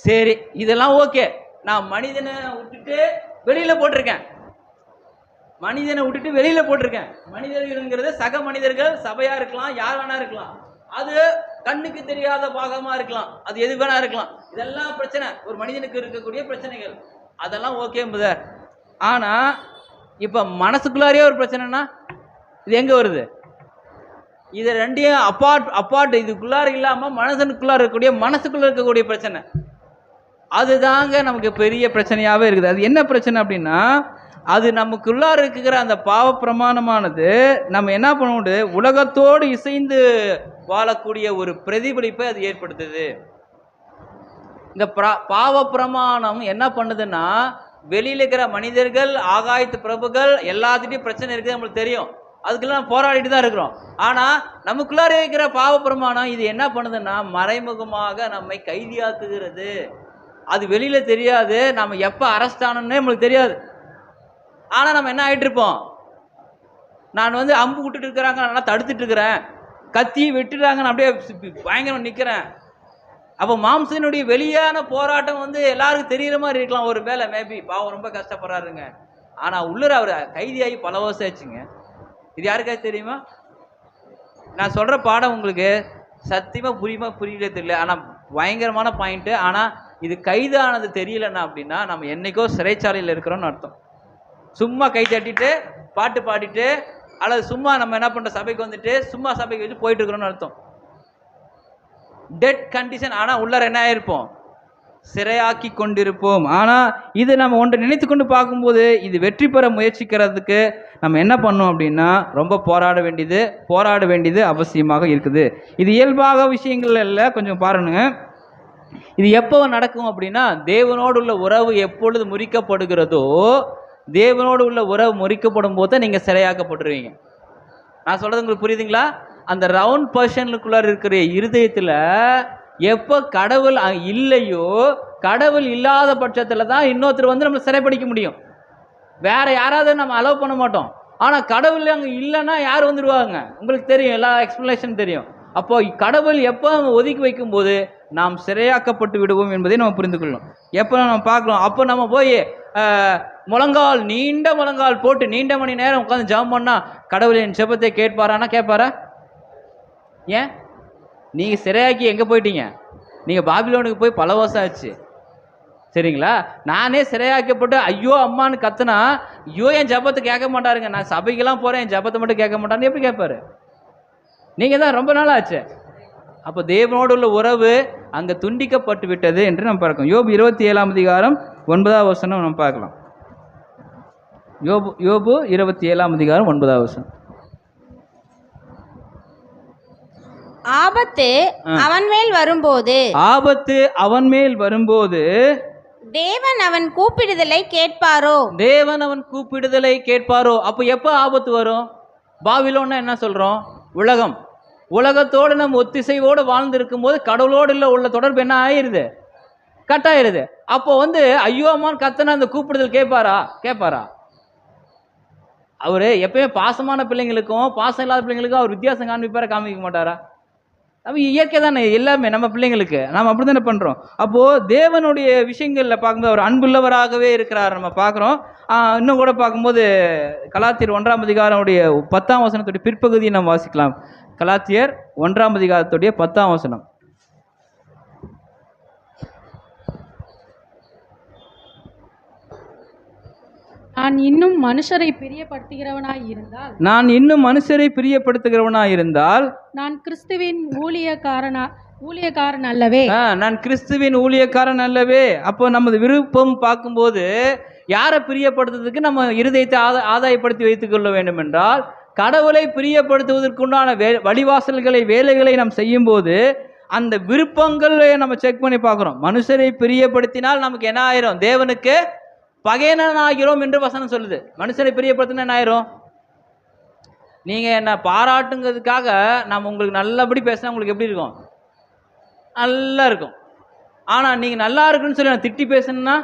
சரி, இதெல்லாம் ஓகே. நான் மனிதனை விட்டுட்டு வெளியில் போட்டிருக்கேன். மனிதர்கள்ங்கிறது சக மனிதர்கள், சபையாக இருக்கலாம், யார் வேணா இருக்கலாம். அது கண்ணுக்கு தெரியாத பாகமாக இருக்கலாம், அது எது வேணா இருக்கலாம். இதெல்லாம் பிரச்சனை, ஒரு மனிதனுக்கு இருக்கக்கூடிய பிரச்சனைகள். அதெல்லாம் ஓகே முதல். ஆனால் இப்போ மனசுக்குள்ளாரே ஒரு பிரச்சனைனா இது எங்கே வருது? இது ரெண்டையும் அப்பார்ட் இதுக்குள்ளார இல்லாமல் மனசுக்குள்ளே இருக்கக்கூடிய பிரச்சனை, அதுதாங்க நமக்கு பெரிய பிரச்சனையாகவே இருக்குது. அது என்ன பிரச்சனை அப்படின்னா, அது நமக்குள்ளார இருக்கிற அந்த பாவ பிரமாணமானது நம்ம என்ன பண்ணுவோம், உலகத்தோடு இசைந்து வாழக்கூடிய ஒரு பிரதிபலிப்பை அது ஏற்படுத்துது. இந்த பாவ பிரமாணம் என்ன பண்ணுதுன்னா, வெளியில் இருக்கிற மனிதர்கள், ஆகாயத்து பிரபுகள் எல்லாத்துட்டையும் பிரச்சனை இருக்குது, நம்மளுக்கு தெரியும். அதுக்கெல்லாம் போராடிட்டு தான் இருக்கிறோம். ஆனால் நமக்குள்ளார இருக்கிற பாவ பிரமாணம் இது என்ன பண்ணுதுன்னா, மறைமுகமாக நம்மை கைதியாக்குகிறது. அது வெளியில் தெரியாது. நம்ம எப்போ அரெஸ்ட் ஆனோன்னே நம்மளுக்கு தெரியாது. ஆனால் நம்ம என்ன ஆகிட்டு இருப்போம்? நான் வந்து அம்பு விட்டுட்டு இருக்கிறாங்க, நல்லா தடுத்துட்டு இருக்கிறேன், கத்தி வெட்டுறாங்க, நான் அப்படியே பயங்கரம் நிற்கிறேன். அப்போ மாம்சனுடைய வெளியான போராட்டம் வந்து எல்லாருக்கும் தெரிகிற மாதிரி இருக்கலாம். ஒரு வேலை மேபி பாவம் ரொம்ப கஷ்டப்படுறாருங்க. ஆனால் உள்ளர அவர் கைதியாகி பல வருஷம் ஆச்சுங்க. இது யாருக்காச்சும் தெரியுமா? நான் சொல்கிற பாடம் உங்களுக்கு சத்தியமாக புரியல தெரியல. ஆனால் பயங்கரமான பாயிண்ட்டு. ஆனால் இது கைதானது தெரியலன்னா அப்படின்னா நம்ம என்றைக்கோ சிறைச்சாலையில் இருக்கிறோன்னு அர்த்தம். சும்மா கை தட்டிட்டு பாட்டு பாடிட்டு அல்லது சும்மா நம்ம என்ன பண்ணுற சபைக்கு வந்துட்டு சும்மா சபைக்கு வச்சு போயிட்டு இருக்கிறோன்னு அர்த்தம். Dead condition. ஆனால் உள்ளார என்ன ஆயிருப்போம்? சிறையாக்கி கொண்டிருப்போம். ஆனால் இது நம்ம ஒன்றை நினைத்து கொண்டு பார்க்கும்போது இது வெற்றி பெற முயற்சிக்கிறதுக்கு நம்ம என்ன பண்ணோம் அப்படின்னா ரொம்ப போராட வேண்டியது அவசியமாக இருக்குது. இது இயல்பாக விஷயங்கள் இல்லை. கொஞ்சம் பாருங்க, இது எப்போ நடக்கும் அப்படின்னா, தேவனோடு உள்ள உறவு எப்பொழுது முறிக்கப்படுகிறதோ, தேவனோடு உள்ள உறவு முறிக்கப்படும் போது தான் நீங்கள் சிறையாக்கப்படுவீங்க. நான் சொல்கிறது உங்களுக்கு புரியுதுங்களா? அந்த ரவுண்ட் பர்சனுக்குள்ளார இருக்கிற இருதயத்தில் எப்போ கடவுள் இல்லையோ, கடவுள் இல்லாத பட்சத்தில் தான் இன்னொருத்தர் வந்து நம்ம சிறைப்பிடிக்க முடியும். வேற யாராவது நம்ம அலோவ் பண்ண மாட்டோம். ஆனால் கடவுள் அங்கே இல்லைன்னா யார் வந்துடுவாங்க? உங்களுக்கு தெரியும், எல்லா எக்ஸ்பிளனேஷன் தெரியும். அப்போ கடவுள் எப்போ ஒதுக்கி வைக்கும்போது நாம் சிறையாக்கப்பட்டு விடுவோம் என்பதை நம்ம புரிந்து கொள்ளணும். எப்போ நம்ம பார்க்கலாம், அப்போ நம்ம போய் நீண்ட முழங்கால் போட்டு நீண்ட மணி நேரம் உட்காந்து ஜெபம் பண்ணால் கடவுள் என் ஜெபத்தை கேட்பாரானா? கேட்பாரா? ஏன்? நீங்கள் சிறையாக்கி எங்கே போயிட்டீங்க? நீங்கள் பாபிலோனுக்கு போய் பல வருஷம் ஆச்சு, சரிங்களா? நானே சிறையாக்கப்பட்டு ஐயோ அம்மான்னு கத்துனா, ஐயோ என் ஜபத்தை கேட்க மாட்டாருங்க, நான் சபைக்கெல்லாம் போகிறேன், என் ஜபத்தை மட்டும் கேட்க மாட்டாருன்னு எப்படி கேட்பாரு? நீங்கள் தான் ரொம்ப நாள் ஆச்சு. அப்போ தேவனோடு உள்ள உறவு அங்கே துண்டிக்கப்பட்டு விட்டது என்று நம்ம பார்க்கணும். யோபு 27 அதிகாரம் 9 நம்ம பார்க்கலாம். யோபு 27:9. ஆபத்து அவன் மேல் வரும்போது ஆபத்து அவன் மேல் வரும்போது தேவன் அவன் கூப்பிடுதலை கேட்பாரோ? தேவன் அவன் கூப்பிடுதலை கேட்பாரோ? அப்போ எப்போ ஆபத்து வரும்? பாபிலோன்னா என்ன சொல்கிறோம்? உலகம். உலகத்தோடு நம்ம ஒத்திசைவோடு வாழ்ந்துருக்கும் போது கடவுளோடு உள்ள தொடர்பு என்ன ஆயிடுது? கட்டாயிருது. அப்போ ஐயோ அம்மான்னு கத்தனை அந்த கூப்பிடுதல் கேட்பாரா? அவர் எப்பயுமே பாசமான பிள்ளைங்களுக்கும் பாசம் இல்லாத பிள்ளைங்களுக்கும் அவர் வித்தியாசம் காமிக்க மாட்டாரா? அப்போ இயற்கை தானே எல்லாமே நம்ம பிள்ளைங்களுக்கு. நாம் அப்படி தானே பண்ணுறோம். அப்போது தேவனுடைய விஷயங்களில் பார்க்கும்போது அவர் அன்புள்ளவராகவே இருக்கிறார் நம்ம பார்க்குறோம். இன்னும் கூட பார்க்கும்போது கலாத்தியர் 1:10 பிற்பகுதியை நம்ம வாசிக்கலாம். கலாத்தியர் 1:10. நான் இன்னும் மனுஷரை பிரியப்படுத்துகிறவனாய் இருந்தால் நான் கிறிஸ்துவின் ஊழியக்காரன் அல்லவே. நான் கிறிஸ்துவின் ஊழியக்காரன் அல்லவே. அப்போ நமது விருப்பம் பார்க்கும்போது யாரை பிரியப்படுத்துறதுக்கு நம்ம இருதயத்தை ஆதாயப்படுத்தி வைத்துக் கொள்ள வேண்டும் என்றால் கடவுளை பிரியப்படுத்துவதற்குண்டான வழிவாசல்களை வேலைகளை நாம் செய்யும் போது அந்த விருப்பங்களை நம்ம செக் பண்ணி பார்க்குறோம். மனுஷரை பிரியப்படுத்தினால் நமக்கு என்ன ஆயிரும்? தேவனுக்கு பகையனாகிறோம் என்று வசனம் சொல்லுது. மனுஷரை பிரியப்படுத்தினா என்ன ஆயிரும்? நீங்கள் என்ன பாராட்டுங்கிறதுக்காக நம்ம உங்களுக்கு நல்லபடி பேசினா உங்களுக்கு எப்படி இருக்கும்? நல்லா இருக்கும். ஆனால் நீங்கள் நல்லா இருக்குன்னு சொல்லி நான் திட்டி பேசணுன்னா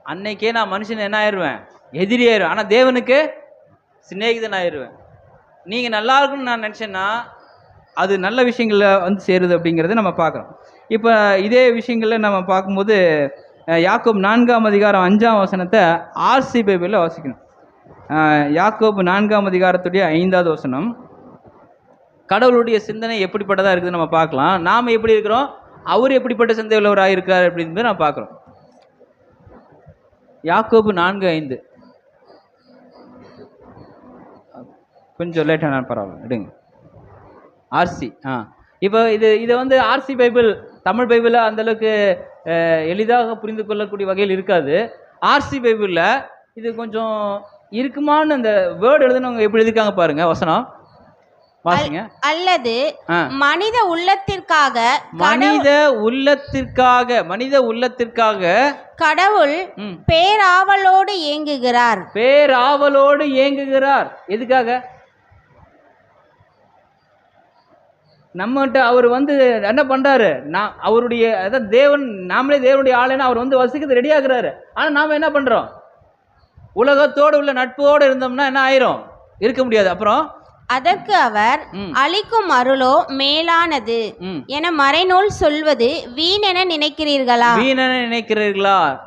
அன்னைக்கே நான் மனுஷன் என்ன ஆயிடுவேன்? எதிரி ஆயிடுவேன். ஆனால் தேவனுக்கு சிநேகிதன் ஆயிடுவேன். நீங்கள் நல்லா இருக்குன்னு நான் நினச்சேன்னா அது நல்ல விஷயங்களில் சேருது அப்படிங்கிறத நம்ம பார்க்குறோம். இப்போ இதே விஷயங்களில் நம்ம பார்க்கும்போது யாக்கோபு 4:5 ஆர்சி பைபிளில் வாசிக்கணும். யாக்கோபு 4:5 கடவுளுடைய சிந்தனை எப்படிப்பட்டதாக இருக்குதுன்னு நம்ம பார்க்கலாம். நாம் எப்படி இருக்கிறோம், அவர் எப்படிப்பட்ட சிந்தை உள்ளவராக இருக்கிறார் அப்படின்னு நம்ம பார்க்குறோம். யாக்கோபு 4:5 கொஞ்சம் லேட்டாக பரவாயில்ல எடுங்க. ஆர்சி இப்போ இதை ஆர்சி பைபிள் தமிழ் பைபிளில் அந்தளவுக்கு எளிதாக புரிந்து கொள்ளக்கூடிய வகையில் இருக்காது. ஆர்சி பைபிளில் இது கொஞ்சம் இருக்குமான்னு அந்த வேர்டு எழுதுனவங்க எப்படி எழுதிருக்காங்க பாருங்க. வசனம் வாசிங்க. அல்லது மனித உள்ளத்திற்காக கடவுள் பேராவலோடு ஏங்குகிறார். எதுக்காக? நம்மகிட்ட அவர் என்ன பண்றாரு? அவருடைய அதாவது தேவன், நாமளே தேவனுடைய ஆளுன்னு அவர் வசிக்கிறது ரெடி ஆகுறாரு. ஆனா நாம என்ன பண்றோம்? உலகத்தோடு உள்ள நட்போடு இருந்தோம்னா என்ன ஆயிரும்? இருக்க முடியாது. அப்புறம் அதற்கு அவர் அளிக்கும் அருளோ மேலானது என மறைநூல் சொல்வது வீணென நினைக்கிறீர்களா?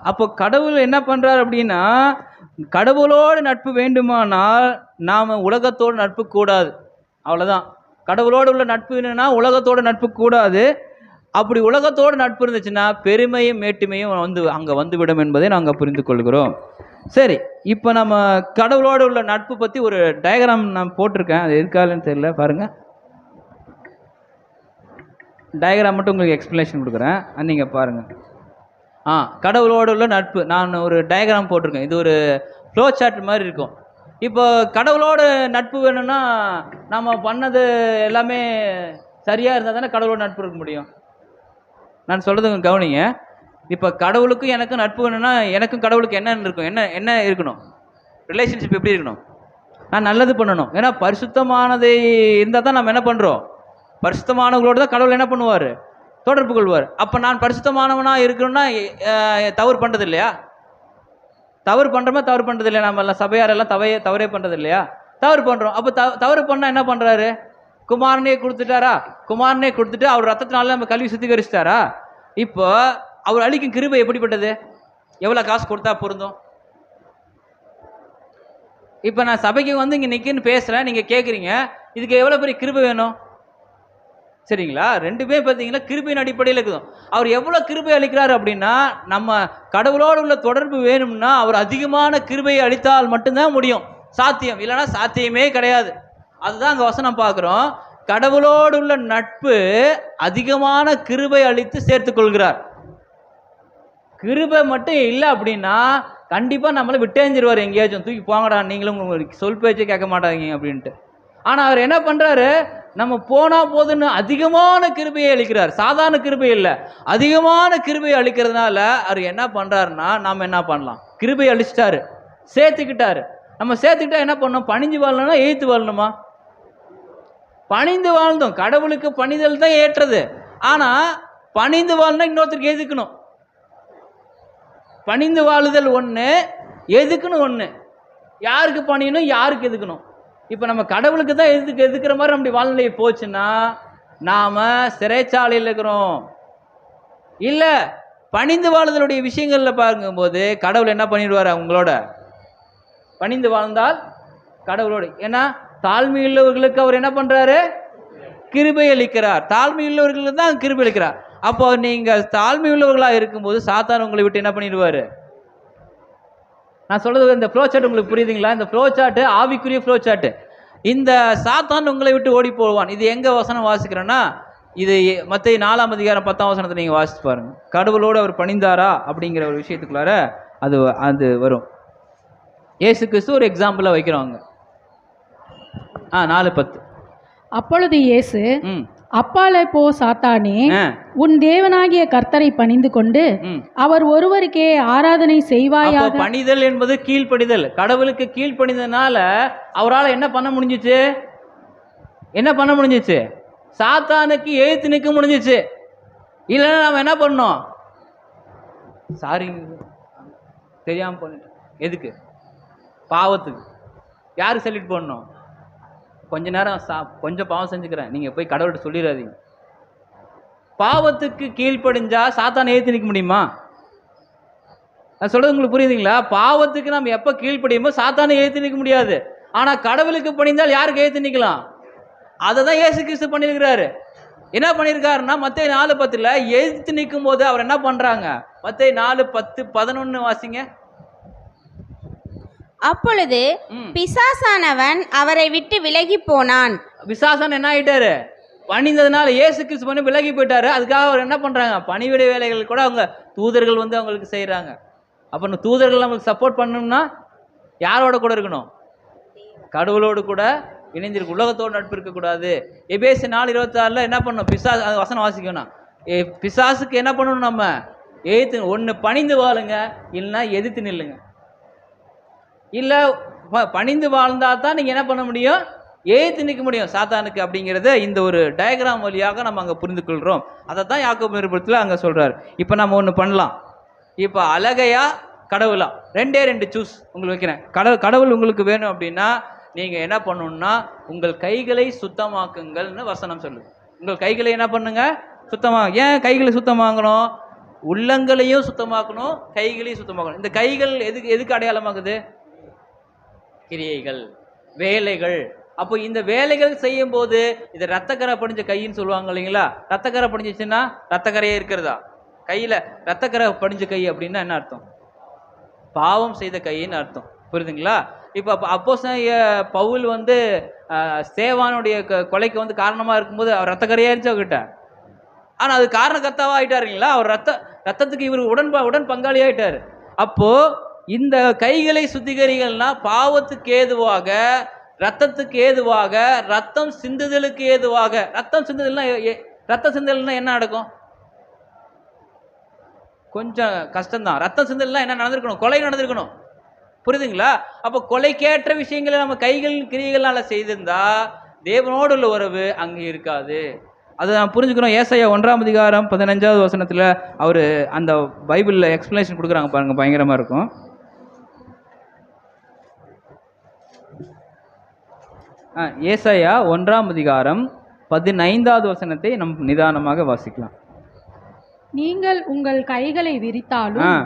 அப்போ கடவுள் என்ன பண்றாரு அப்படின்னா, கடவுளோடு நட்பு வேண்டுமானால் நாம உலகத்தோடு நட்பு கூடாது. அவ்வளவுதான். கடவுளோடு உள்ள நட்பு என்னன்னா உலகத்தோட நட்பு கூடாது. அப்படி உலகத்தோடு நட்பு இருந்துச்சுன்னா பெருமையும் மேட்டுமையும் அங்கே வந்துவிடும் என்பதை நாங்கள் புரிந்து கொள்கிறோம். சரி, இப்போ நம்ம கடவுளோடு உள்ள நட்பு பற்றி ஒரு டயக்ராம் நான் போட்டிருக்கேன். அது இருக்காதுன்னு தெரியல, பாருங்கள். டயக்ராம் மட்டும் உங்களுக்கு எக்ஸ்ப்ளனேஷன் கொடுக்குறேன், நீங்கள் பாருங்கள். கடவுளோடு உள்ள நட்பு நான் ஒரு டயக்ராம் போட்டிருக்கேன். இது ஒரு ஃப்ளோ சார்ட் மாதிரி இருக்கும். இப்போ கடவுளோட நட்பு வேணும்னா நம்ம பண்ணது எல்லாமே சரியாக இருந்தால் தானே கடவுளோட நட்பு இருக்க முடியும். நான் சொல்கிறது கவனிங்க. இப்போ கடவுளுக்கும் எனக்கும் நட்பு வேணும்னா எனக்கும் கடவுளுக்கு என்ன இருக்கும்? என்ன இருக்கணும்? ரிலேஷன்ஷிப் எப்படி இருக்கணும்? நான் நல்லது பண்ணணும். ஏன்னா பரிசுத்தமானதை இருந்தால் தான் நம்ம என்ன பண்ணுறோம்? பரிசுத்தமானவங்களோடு தான் கடவுள் என்ன பண்ணுவார்? தொடர்பு கொள்வார். அப்போ நான் பரிசுத்தமானவனாக இருக்கணும்னா தவறு பண்ணுறது இல்லையா? தவறு பண்ணுறோமா? தவறு பண்ணுறது இல்லையா? நம்ம எல்லாம் சபையாரெல்லாம் தவறே பண்ணுறது இல்லையா? தவறு பண்ணுறோம். அப்போ தவறு பண்ணால் என்ன பண்ணுறாரு? குமாரனே கொடுத்துட்டு அவர் ரத்தத்தினால நம்ம கல்வி சுத்திகரிச்சிட்டாரா? இப்போ அவர் அளிக்கும் கிருபை எப்படிப்பட்டது? எவ்வளோ காசு கொடுத்தா பொருந்தும்? இப்போ நான் சபைக்கு இங்கே நிற்கின்னு பேசுகிறேன், நீங்கள் கேட்குறீங்க, இதுக்கு எவ்வளோ பெரிய கிருபை வேணும்? சரிங்களா? ரெண்டுமே பார்த்தீங்கன்னா கிருபையின் அடிப்படையில் இருக்குதும். அவர் எவ்வளோ கிருபை அளிக்கிறார் அப்படின்னா, நம்ம கடவுளோடு உள்ள தொடர்பு வேணும்னா அவர் அதிகமான கிருபையை அளித்தால் மட்டும்தான் முடியும். சாத்தியம் இல்லைன்னா சாத்தியமே கிடையாது. அதுதான் அந்த வசனம் பார்க்குறோம். கடவுளோடு உள்ள நட்பு அதிகமான கிருபை அளித்து சேர்த்து கொள்கிறார். கிருபை மட்டும் இல்லை அப்படின்னா கண்டிப்பாக நம்மளை விட்டேஞ்சிருவார், எங்கேயாச்சும் தூக்கி போங்கடா நீங்களும் உங்களுக்கு சொல் பேச்சே கேட்க மாட்டாங்க அப்படின்ட்டு. ஆனால் அவர் என்ன பண்ணுறாரு, நம்ம போனால் போதுன்னு அதிகமான கிருபையை அளிக்கிறார். சாதாரண கிருபை இல்லை, அதிகமான கிருபையை அளிக்கிறதுனால அவர் என்ன பண்ணுறாருன்னா, நாம் என்ன பண்ணலாம், கிருபை அளிச்சிட்டாரு, சேர்த்துக்கிட்டாரு. நம்ம சேர்த்துக்கிட்டா என்ன பண்ணணும், பணிஞ்சு வாழணும்னா எய்த்து வாழணுமா? பணிந்து வாழ்ந்தோம், கடவுளுக்கு பணிதல் தான் ஏற்றது. ஆனால் பணிந்து வாழணும் இன்னொருத்தருக்கு எதுக்கணும். பணிந்து வாழுதல் ஒன்று, எதுக்குன்னு ஒன்று. யாருக்கு பணியணும், யாருக்கு எதுக்கணும். இப்போ நம்ம கடவுளுக்கு தான் எதுக்குற மாதிரி நம்முடைய வாழ்நிலை போச்சுன்னா நாம் சிறைச்சாலையில் இருக்கிறோம். இல்லை, பணிந்து வாழுதலுடைய விஷயங்களில் பார்க்கும்போது கடவுள் என்ன பண்ணிடுவார், அவங்களோட பணிந்து வாழ்ந்தால் கடவுளோடு. ஏன்னா தாழ்மையுள்ளவர்களுக்கு அவர் என்ன பண்ணுறாரு, கிருபை அளிக்கிறார். தாழ்மையுள்ளவர்களுக்கு தான் கிருபை அளிக்கிறார். அப்போ நீங்கள் தாழ்மையுள்ளவர்களாக இருக்கும்போது சாத்தான் உங்களை விட்டு என்ன பண்ணிடுவார். நான் சொல்றது இந்த ஃப்ளோ சார்ட் உங்களுக்கு புரியுதுங்களா? இந்த ஃப்ளோ சார்ட் ஆவிக்குரிய ஃப்ளோ சார்ட். இந்த சாத்தான் உங்களை விட்டு ஓடி போவான். இது எங்க வசனம் வாசிக்கிறேன்னா, இது மத்தேயு 4ஆம் அதிகாரம் 10ஆம் வசனத்தை நீங்க வாசிச்சு பாருங்க. கடவுளோடு அவர் பணிந்தாரா அப்படிங்கிற ஒரு விஷயத்துக்குள்ளார அது வரும். இயேசு கிறிஸ்து ஒரு எக்ஸாம்பிளா வைக்கிறவங்க. 4:10. அப்பொழுது இயேசு, அப்பாலே போ சாத்தானே, உன் தேவனாகிய கர்த்தரை பணிந்து கொண்டு அவர் ஒருவருக்கே ஆராதனை செய்வாயாக. பணிதல் என்பது கீழ்ப்படிதல். கடவுளுக்கு கீழ்ப்படிந்ததுனால அவரால் என்ன பண்ண முடிஞ்சிச்சு, என்ன பண்ண முடிஞ்சிச்சு, சாத்தானுக்கு எதிர்த்து நிற்க முடிஞ்சிச்சு. இல்லைன்னா நம்ம என்ன பண்ணோம், சாரி தெரியாம பண்ணிட்டோம். எதுக்கு, பாவத்துக்கு. யாருக்கு சொல்லிட்டு போடணும், கொஞ்ச நேரம் கொஞ்சம் பாவம் செஞ்சுக்கிறேன், நீங்கள் போய் கடவுள்கிட்ட சொல்லிடாதீங்க. பாவத்துக்கு கீழ்ப்படிஞ்சா சாத்தானை ஏற்றி நிற்க முடியுமா? நான் சொல்கிறது உங்களுக்கு புரியுதுங்களா? பாவத்துக்கு நம்ம எப்போ கீழ்ப்படியுமோ சாத்தானை ஏற்றி நிற்க முடியாது. ஆனால் கடவுளுக்கு பணிந்தால் யாருக்கு ஏற்றி நிற்கலாம்? அதை தான் இயேசு கிறிஸ்து பண்ணியிருக்கிறாரு. என்ன பண்ணியிருக்காருன்னா, மத்தேயு 4:10 எதிர்த்து நிற்கும் போது அவர் என்ன பண்ணுறாங்க, மத்தேயு 4:10-11 வாசிங்க. அப்பொழுது பிசாசானவன் அவரை விட்டு விலகி போனான். பிசாசான் என்ன ஆயிட்டாரு, பணிந்ததுனால இயேசு கிறிஸ்து பண்ணி விலகி போயிட்டாரு. அதுக்காக அவர் என்ன பண்றாங்க, பணிவிடை வேலைகள் கூட அவங்க தூதர்கள் வந்து அவங்களுக்கு செய்யறாங்க. அப்ப தூதர்கள் நம்மளுக்கு சப்போர்ட் பண்ணணும்னா யாரோட கூட இருக்கணும், கடவுளோடு கூட இணைந்திருக்கு. உலகத்தோடு நட்பு இருக்கக்கூடாது. எபேசியர் 4:26 என்ன பண்ணணும், பிசாசு வசனம் வாசிக்கணும். பிசாசுக்கு என்ன பண்ணணும், நம்ம எதிர்த்து ஒன்று பணிந்து வாழுங்க, இல்லைன்னா எதிர்த்து நில்லுங்க. இல்லை பணிந்து வாழ்ந்தால் தான் நீங்கள் என்ன பண்ண முடியும், ஏற்று நிற்க முடியும் சாத்தானுக்கு. அப்படிங்கிறத இந்த ஒரு டயக்ராம் வழியாக நம்ம அங்கே புரிந்து கொள்கிறோம். அதை தான் யாக்கோபு நிருபத்தில் அங்கே சொல்கிறார். இப்போ நம்ம ஒன்று பண்ணலாம். இப்போ அழகையா கடவுளா, 2 சூஸ் உங்களுக்கு வைக்கிறேன். கடவுள் உங்களுக்கு வேணும் அப்படின்னா நீங்கள் என்ன பண்ணணும்னா, உங்கள் கைகளை சுத்தமாக்குங்கள்னு வசனம் சொல்லுது. உங்கள் கைகளை என்ன பண்ணுங்க, சுத்தமாக. ஏன் கைகளை சுத்தமாகணும், உள்ளங்களையும் சுத்தமாக்கணும், கைகளையும் சுத்தமாக்கணும். இந்த கைகள் எதுக்கு அடையாளமாகுது, கிரியைகள், வேலைகள். அப்போ இந்த வேலைகள் செய்யும் போது இது ரத்தக்கரை படிஞ்ச கைன்னு சொல்லுவாங்க இல்லைங்களா? ரத்தக்கரை படிஞ்சிச்சுன்னா ரத்தக்கரையே இருக்கிறதா, கையில் ரத்தக்கரை படிஞ்ச கை அப்படின்னா என்ன அர்த்தம், பாவம் செய்த கைன்னு அர்த்தம். புரியுதுங்களா? இப்போ அப்போஸ்தலன் பவுல் வந்து ஸ்தேவானுடைய கொலைக்கு வந்து காரணமாக இருக்கும்போது அவர் ரத்தக்கரையா இருந்துச்சு அவர்கிட்ட. ஆனால் அது காரணக்கர்த்தாவா ஆயிட்டாருங்களா, அவர் ரத்தத்துக்கு இவர் உடன் பங்காளி ஆயிட்டார். அப்போ இந்த கைகளை சுத்திகரிகள்னா பாவத்துக்கு ஏதுவாக, ரத்தத்துக்கு ஏதுவாக, ரத்தம் சிந்துதலுக்கு ஏதுவாக. ரத்தம் சிந்துதல்னா என்ன நடக்கும், கொஞ்சம் கஷ்டம்தான். ரத்தம் சிந்துதல்னா என்ன நடந்திருக்கணும், கொலை நடந்திருக்கணும். புரியுதுங்களா? அப்போ கொலைக்கேற்ற விஷயங்களை நம்ம கைகள் கிரியைகளால செய்திருந்தா தேவனோடு உள்ள உறவு அங்கே இருக்காது. அதை நான் புரிஞ்சுக்கணும். ஏசாயா 1ஆம் அதிகாரம் 15வது வசனத்தில் அவர் அந்த பைபிளில் எக்ஸ்பிளனேஷன் கொடுக்குறாங்க பாருங்க, பயங்கரமாக இருக்கும். ஏசாயா 1ஆம் அதிகாரம் 15வது வசனத்தை நம் நிதானமாக வாசிக்கலாம். நீங்கள் உங்கள் கைகளை விரித்தாலும்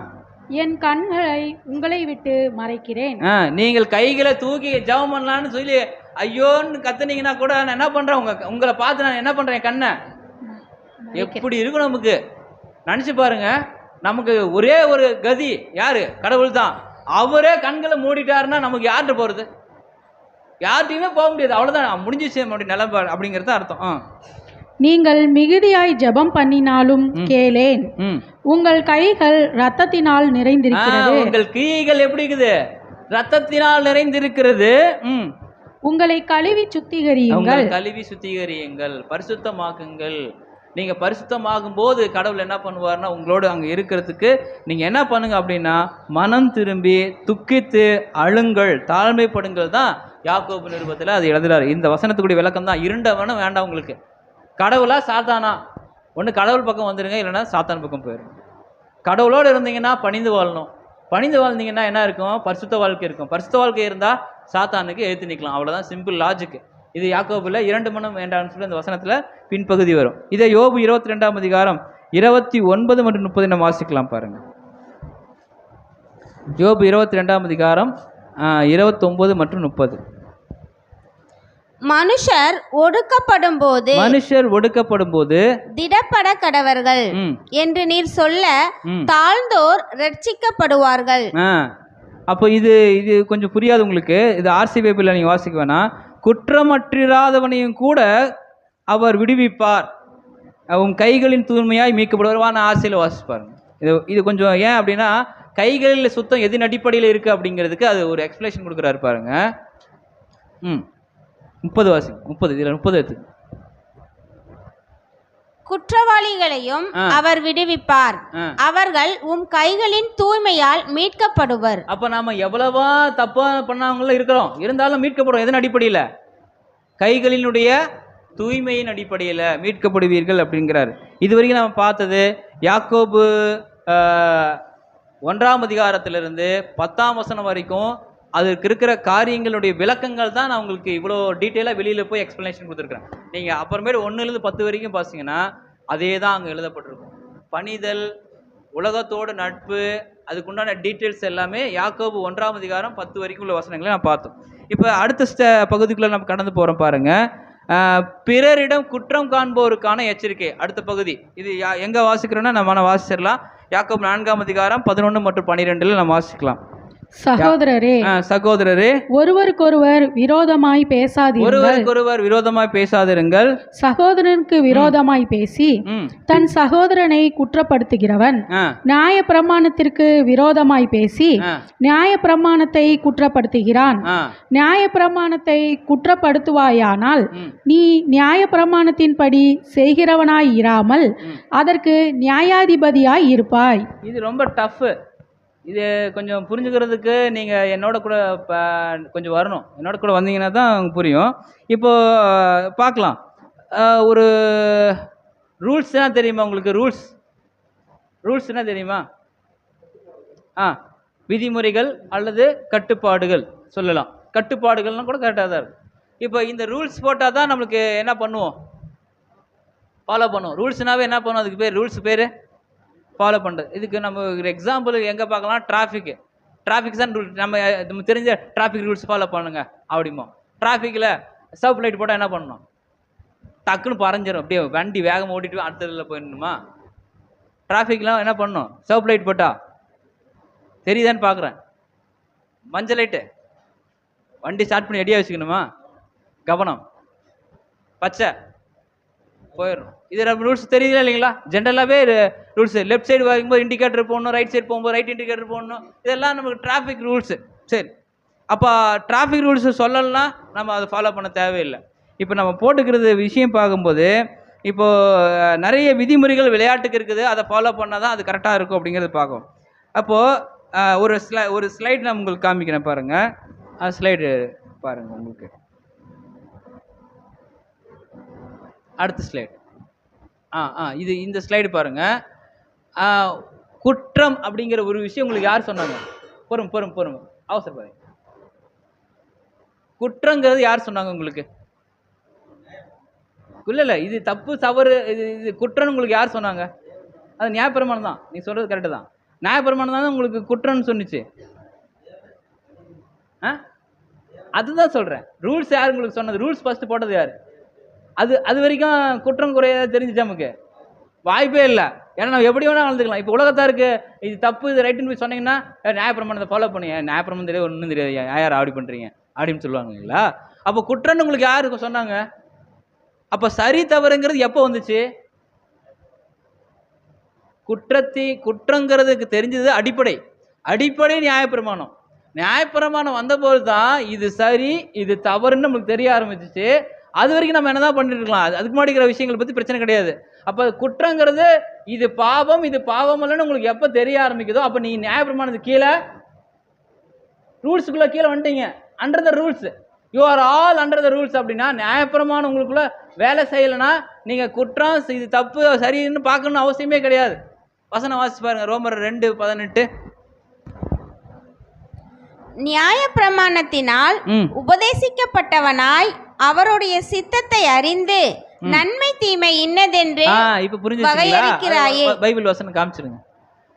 என் கண்களை உங்களை விட்டு மறைக்கிறேன். நீங்கள் கைகளை தூக்கி ஜெபம் பண்ணலான்னு சொல்லி ஐயோன்னு கத்துனீங்கன்னா கூட நான் என்ன பண்றேன், உங்களை பார்த்து நான் என்ன பண்றேன், கண்ணை எப்படி இருக்கும் நமக்கு நினைச்சு பாருங்க. நமக்கு ஒரே ஒரு கதி யாரு, கடவுள் தான். அவரே கண்களை மூடிட்டாருன்னா நமக்கு யார்கிட்ட போறது, யார்கிட்டையுமே போக முடியாது. அவ்வளவுதான், முடிஞ்சிச்சு நம்மளுடைய நிலைமை அப்படிங்கிறது அர்த்தம். நீங்கள் மிகுதியாய் ஜெபம் பண்ணினாலும் கேளேன். உங்கள் கைகள் இரத்தத்தினால் நிறைந்திருக்கிறது. உங்கள் கைகள் எப்படி இருக்குது? இரத்தத்தினால் நிறைந்திருக்கிறது. உங்களை கழுவி சுத்திகரியுங்கள். கழுவி சுத்திகரியுங்கள், பரிசுத்தமாக்குங்கள். நீங்க பரிசுத்தமாகும் போது கடவுள் என்ன பண்ணுவார்னா, உங்களோடு அங்க இருக்கிறதுக்கு நீங்க என்ன பண்ணுங்க அப்படின்னா, மனம் திரும்பி துக்கித்து அழுங்கள், தாழ்மைப்படுங்கள் தான் யாக்கோபு நிருபத்தில் அது எழுதுறாரு. இந்த வசனத்துக்குடைய விளக்கம் தான். இருண்டவனும் வேண்டாம் உங்களுக்கு. கடவுளா சாத்தானா? ஒன்று கடவுள் பக்கம் வந்துடுங்க, இல்லைன்னா சாத்தான் பக்கம் போயிடும். கடவுளோடு இருந்தீங்கன்னா பணிந்து வாழணும். பணிந்து வாழ்ந்தீங்கன்னா என்ன இருக்கும்? பரிசுத்த வாழ்க்கை இருக்கும். பரிசுத்த வாழ்க்கை இருந்தால் சாத்தானுக்கு எழுத்து நிற்கலாம். அவ்வளோதான், சிம்பிள் லாஜிக். இது யாக்கோபுல 2 மனம் வேண்டாம்னு சொல்லி அந்த வசனத்தில் பின்பகுதி வரும். இதை யோபு 22ஆம் அதிகாரம் 29 மற்றும் 30 நம்ம வாசிக்கலாம் பாருங்க. யோபு 22ஆம் அதிகாரம் 29 மற்றும் 30. மனுஷர் ஒடுக்கப்படும் போது திடப்பட கடவர்கள் என்று நீர் சொல்ல தாழ்ந்தோர் ரட்சிக்கப்படுவார்கள். அப்போ இது கொஞ்சம் புரியாது உங்களுக்கு. இது ஆர்சி பைபிளில் நீங்கள் வாசிக்க வேணாம். குற்றமற்றிராதவனையும் கூட அவர் விடுவிப்பார், அவன் கைகளின் தூய்மையாய் மீட்கப்படுவார். நான் ஆர்சியில் வாசிப்பாருங்க. இது கொஞ்சம் ஏன் அப்படின்னா, கைகளில் சுத்தம் எதின் அடிப்படையில் இருக்குது அப்படிங்கிறதுக்கு அது ஒரு எக்ஸ்பிளேஷன் கொடுக்குறாரு பாருங்க. 30 வாசி. 30 இதில் 30 எடுத்து. குற்றவாளிகளையும் அவர் விடுவிப்பார், அவர்கள் உம் கைகளின் தூய்மையால் மீட்கப்படுவர். அப்ப நாம எவ்வளவா தப்பா பண்ணவங்களும் இருக்கிறோம், இருந்தாலும் மீட்கப்படுவோம். எதன் அடிப்படையில்? கைகளினுடைய தூய்மையின் அடிப்படையில் மீட்கப்படுவீர்கள் அப்படிங்கிறார். இதுவரைக்கும் நம்ம பார்த்தது யாக்கோபு 1ஆம் அதிகாரத்திலிருந்து 10ஆம் வசனம் வரைக்கும் அதுக்கு இருக்கிற காரியங்களுடைய விளக்கங்கள் தான் நான் உங்களுக்கு இவ்வளோ டீட்டெயிலாக வெளியில் போய் எக்ஸ்ப்ளனேஷன் கொடுத்துருக்குறேன். நீங்கள் அப்புறமேட்டு 1லேருந்து 10 வரைக்கும் பார்த்தீங்கன்னா அதே தான் அங்கே எழுதப்பட்டிருக்கும். பணிதல், உலகத்தோடு நட்பு, அதுக்குண்டான டீட்டெயில்ஸ் எல்லாமே யாக்கோபு 1ஆம் அதிகாரம் 10 வரைக்கும் உள்ள வசனங்களை நான் பார்த்தோம். இப்போ அடுத்த பகுதிக்குள்ளே நம்ம கடந்து போகிறோம் பாருங்கள். பிறரிடம் குற்றம் காண்போருக்கான எச்சரிக்கை, அடுத்த பகுதி. இது எங்கே வாசிக்கிறோன்னா நம்ம வாசிச்சிடலாம். யாக்கோபு 4ஆம் அதிகாரம் 11 மற்றும் 12 நம்ம வாசிக்கலாம். சகோதரரே, ஒருவருக்கொருவர் விரோதமாய் பேசாதிருங்கள். சகோதரனுக்கு விரோதமாய் பேசி தன் சகோதரனை குற்றப்படுத்துகிறவன் நியாய பிரமாணத்திற்கு விரோதமாய் பேசி நியாய பிரமாணத்தை குற்றப்படுத்துகிறான். நியாய பிரமாணத்தை குற்றப்படுத்துவாயானால் நீ நியாய பிரமாணத்தின்படி செய்கிறவனாய் இராமல் அதற்கு நியாயாதிபதியாய் இருப்பாய். இது ரொம்ப டஃப். இது கொஞ்சம் புரிஞ்சுக்கிறதுக்கு நீங்கள் என்னோட கூட கொஞ்சம் வரணும். என்னோட கூட வந்தீங்கன்னா தான் புரியும். இப்போது பார்க்கலாம். ஒரு ரூல்ஸ் என்ன தெரியுமா உங்களுக்கு? ரூல்ஸ் என்ன தெரியுமா? விதிமுறைகள் அல்லது கட்டுப்பாடுகள் சொல்லலாம். கட்டுப்பாடுகள்லாம் கூட கரெக்டாக தான் இருக்கும். இப்போ இந்த ரூல்ஸ் போட்டால் தான் நம்மளுக்கு என்ன பண்ணுவோம்? ஃபாலோ பண்ணுவோம். ரூல்ஸ்னாவே என்ன பண்ணுவோம்? அதுக்கு பேர் ரூல்ஸ், பேர் ஃபாலோ பண்ணுறது. இதுக்கு நம்ம ஒரு எக்ஸாம்பிள் எங்கே பார்க்கலாம்? டிராஃபிக் தான் ரூல். நம்ம தெரிஞ்ச டிராஃபிக் ரூல்ஸ் ஃபாலோ பண்ணுங்க அப்படிமோ. டிராஃபிக்கில் ஸ்டாப் லைட் போட்டால் என்ன பண்ணணும்? டக்குன்னு பறஞ்சிடும். அப்படியே வண்டி வேகமாக ஓட்டிட்டு அடுத்ததில் போயிடணுமா? டிராஃபிக்லாம் என்ன பண்ணணும்? ஸ்டாப் லைட் போட்டால் தெரியுதான்னு பார்க்குறேன். மஞ்சள் லைட்டு வண்டி ஸ்டார்ட் பண்ணி ரெடியாக வச்சுக்கணுமா? கவனம். பச்சை போயிடணும். இது நம்ம ரூல்ஸ் தெரியுதா இல்லைங்களா? ஜென்ரலாகவே ரூல்ஸ். லெஃப்ட் சைடு வரும்போது இண்டிகேட்டர் போடணும், ரைட் சைடு போகும்போது ரைட் இண்டிகேட்டர் போடணும். இதெல்லாம் நமக்கு டிராஃபிக் ரூல்ஸு. சரி, அப்போ டிராஃபிக் ரூல்ஸு சொல்லலைன்னா நம்ம அதை ஃபாலோ பண்ண தேவையில்லை. இப்போ நம்ம போட்டுக்கிறது விஷயம் பார்க்கும்போது இப்போது நிறைய விதிமுறைகள் விளையாட்டுக்கு இருக்குது. அதை ஃபாலோ பண்ணால் தான் அது கரெக்டாக இருக்கும் அப்படிங்கிறது பார்க்கும். அப்போது ஒரு ஸ்லைட் நான் உங்களுக்கு காமிக்கிறேன் பாருங்கள். அந்த ஸ்லைடு பாருங்கள். உங்களுக்கு அடுத்த ஸ்லைடு. இது இந்த ஸ்லைடு பாருங்கள். குற்றம் அப்படிங்கிற ஒரு விஷயம் உங்களுக்கு யார் சொன்னாங்க? பொறும் அவசரப்பாருங்க. குற்றங்கிறது யார் சொன்னாங்க உங்களுக்கு? இல்லை, இது தப்பு தவறு, இது குற்றம்னு உங்களுக்கு யார் சொன்னாங்க? அது நியாயப்பிரமாணம் தான். நீ சொல்கிறது கரெக்டு தான். நியாயப்பிரமாணம் தான் உங்களுக்கு குற்றம்னு சொன்னிச்சு. அதுதான் சொல்கிறேன். ரூல்ஸ் யார் உங்களுக்கு சொன்னது? ரூல்ஸ் ஃபஸ்ட்டு போட்டது யார்? அது வரைக்கும் குற்றம் குறையாக தெரிஞ்சிச்சு நமக்கு வாய்ப்பே இல்லை. ஏன்னா நம்ம எப்படி வேணால் வாழ்ந்துக்கலாம். இப்போ உலகத்தாருக்கு இது தப்பு, இது ரைட்டுன்னு போய் சொன்னீங்கன்னா நியாயப்பிரமாணத்தை ஃபாலோ பண்ணுங்க. நியாயப்பிரமாணம் தெரியாது, ஒன்றும் தெரியாது, யார் அப்படி பண்ணுறீங்க அப்படின்னு சொல்லுவாங்க இல்லைங்களா? அப்போ குற்றம்னு உங்களுக்கு யாருக்கு சொன்னாங்க? அப்போ சரி தவறுங்கிறது எப்போ வந்துச்சு? குற்றங்கிறதுக்கு தெரிஞ்சது அடிப்படை நியாயப்பிரமாணம். நியாயப்பிரமாணம் வந்தபோது தான் இது சரி இது தவறுன்னு நமக்கு தெரிய ஆரம்பிச்சிச்சு. அது வரைக்கும் நம்ம என்னதான் பண்ணிட்டு இருக்கலாம், அதுக்கு முன்னாடி இருக்கிற விஷயங்களை பற்றி பிரச்சனை கிடையாது. அப்போ குற்றங்கிறது இது பாவம் இது பாவம் இல்லைன்னு உங்களுக்கு எப்போ தெரிய ஆரம்பிக்குதோ அப்போ நீங்கள் நியாயப்பிரமாணத்துக்கு கீழே ரூல்ஸுக்குள்ளே கீழே வந்துட்டீங்க. Under the rules, you are all under the rules. அப்படின்னா நியாயப்பிரமாணம் உங்களுக்குள்ள வேலை செய்யலைன்னா நீங்கள் குற்றம் இது தப்பு சரின்னு பார்க்கணும்னு அவசியமே கிடையாது. வசனம் வாசிச்சு பாருங்க, ரோமர் 2:18. நியாயப்பிரமாணத்தினால் உபதேசிக்கப்பட்டவனாய் அவருடைய சித்தத்தை அறிந்து நன்மை தீமை இன்னதென்று இப்ப புரிஞ்சுக்கிறாயே. பைபிள் வசனம் காமிச்சிருங்க.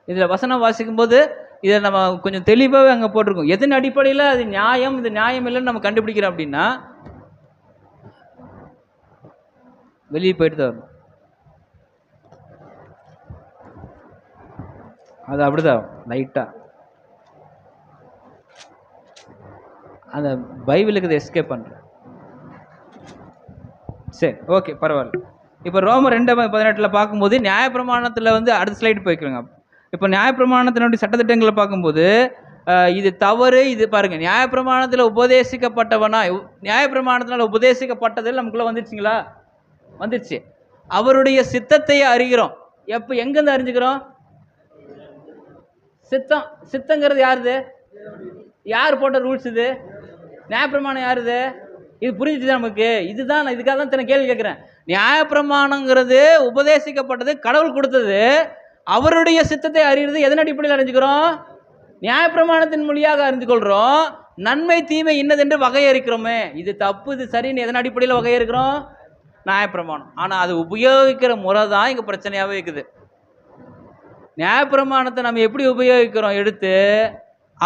இதுல வசனம் வாசிக்கும் போது இதை நம்ம கொஞ்சம் தெளிவாகவே அங்கே போட்டிருக்கோம். எதன் அடிப்படையில் அது நியாயம் இது நியாயம் இல்லைன்னு நம்ம கண்டுபிடிக்கிறோம் அப்படின்னா வெளியே போயிட்டு தான் வரணும். அது அப்படிதான் லைட்டாக அந்த பைபிளுக்கு இதை எஸ்கேப் பண்ணுறேன். சரி, ஓகே, பரவாயில்ல. இப்போ ரோமர் 2:18 பார்க்கும்போது நியாயப்பிரமாணத்தில் வந்து அடுத்த ஸ்லைடு போய்க்கிறோங்க. இப்போ நியாயப்பிரமாணத்தினுடைய சட்டத்திட்டங்களை பார்க்கும்போது இது தவறு இது பாருங்கள், நியாயப்பிரமாணத்தில் உபதேசிக்கப்பட்டவனா நியாயப்பிரமாணத்தினால் உபதேசிக்கப்பட்டதில் நமக்குள்ளே வந்துருச்சுங்களா? வந்துருச்சு. அவருடைய சித்தத்தை அறிகிறோம். எப்போ எங்கேருந்து அறிஞ்சுக்கிறோம்? சித்தங்கிறது யாருது? யார் போட்ட ரூல்ஸ் இது? நியாயப்பிரமாணம் யாருது? இது புரிஞ்சுச்சு நமக்கு. இதுதான் இதுக்காக தான் தன்னை கேள்வி கேட்குறேன். நியாயப்பிரமாணங்கிறது உபதேசிக்கப்பட்டது, கடவுள் கொடுத்தது. அவருடைய சித்தத்தை அறிகிறது எதன் அடிப்படையில் அறிஞ்சுக்கிறோம்? நியாயப்பிரமாணத்தின் மொழியாக அறிந்து கொள்கிறோம். நன்மை தீமை இன்னதென்று வகையறுக்கிறோமே, இது தப்பு இது சரின்னு எதன் அடிப்படையில் வகையறுக்கிறோம்? நியாயப்பிரமாணம். ஆனால் அது உபயோகிக்கிற முறை தான் இங்கே பிரச்சனையாகவே இருக்குது. நியாயப்பிரமாணத்தை நம்ம எப்படி உபயோகிக்கிறோம் எடுத்து,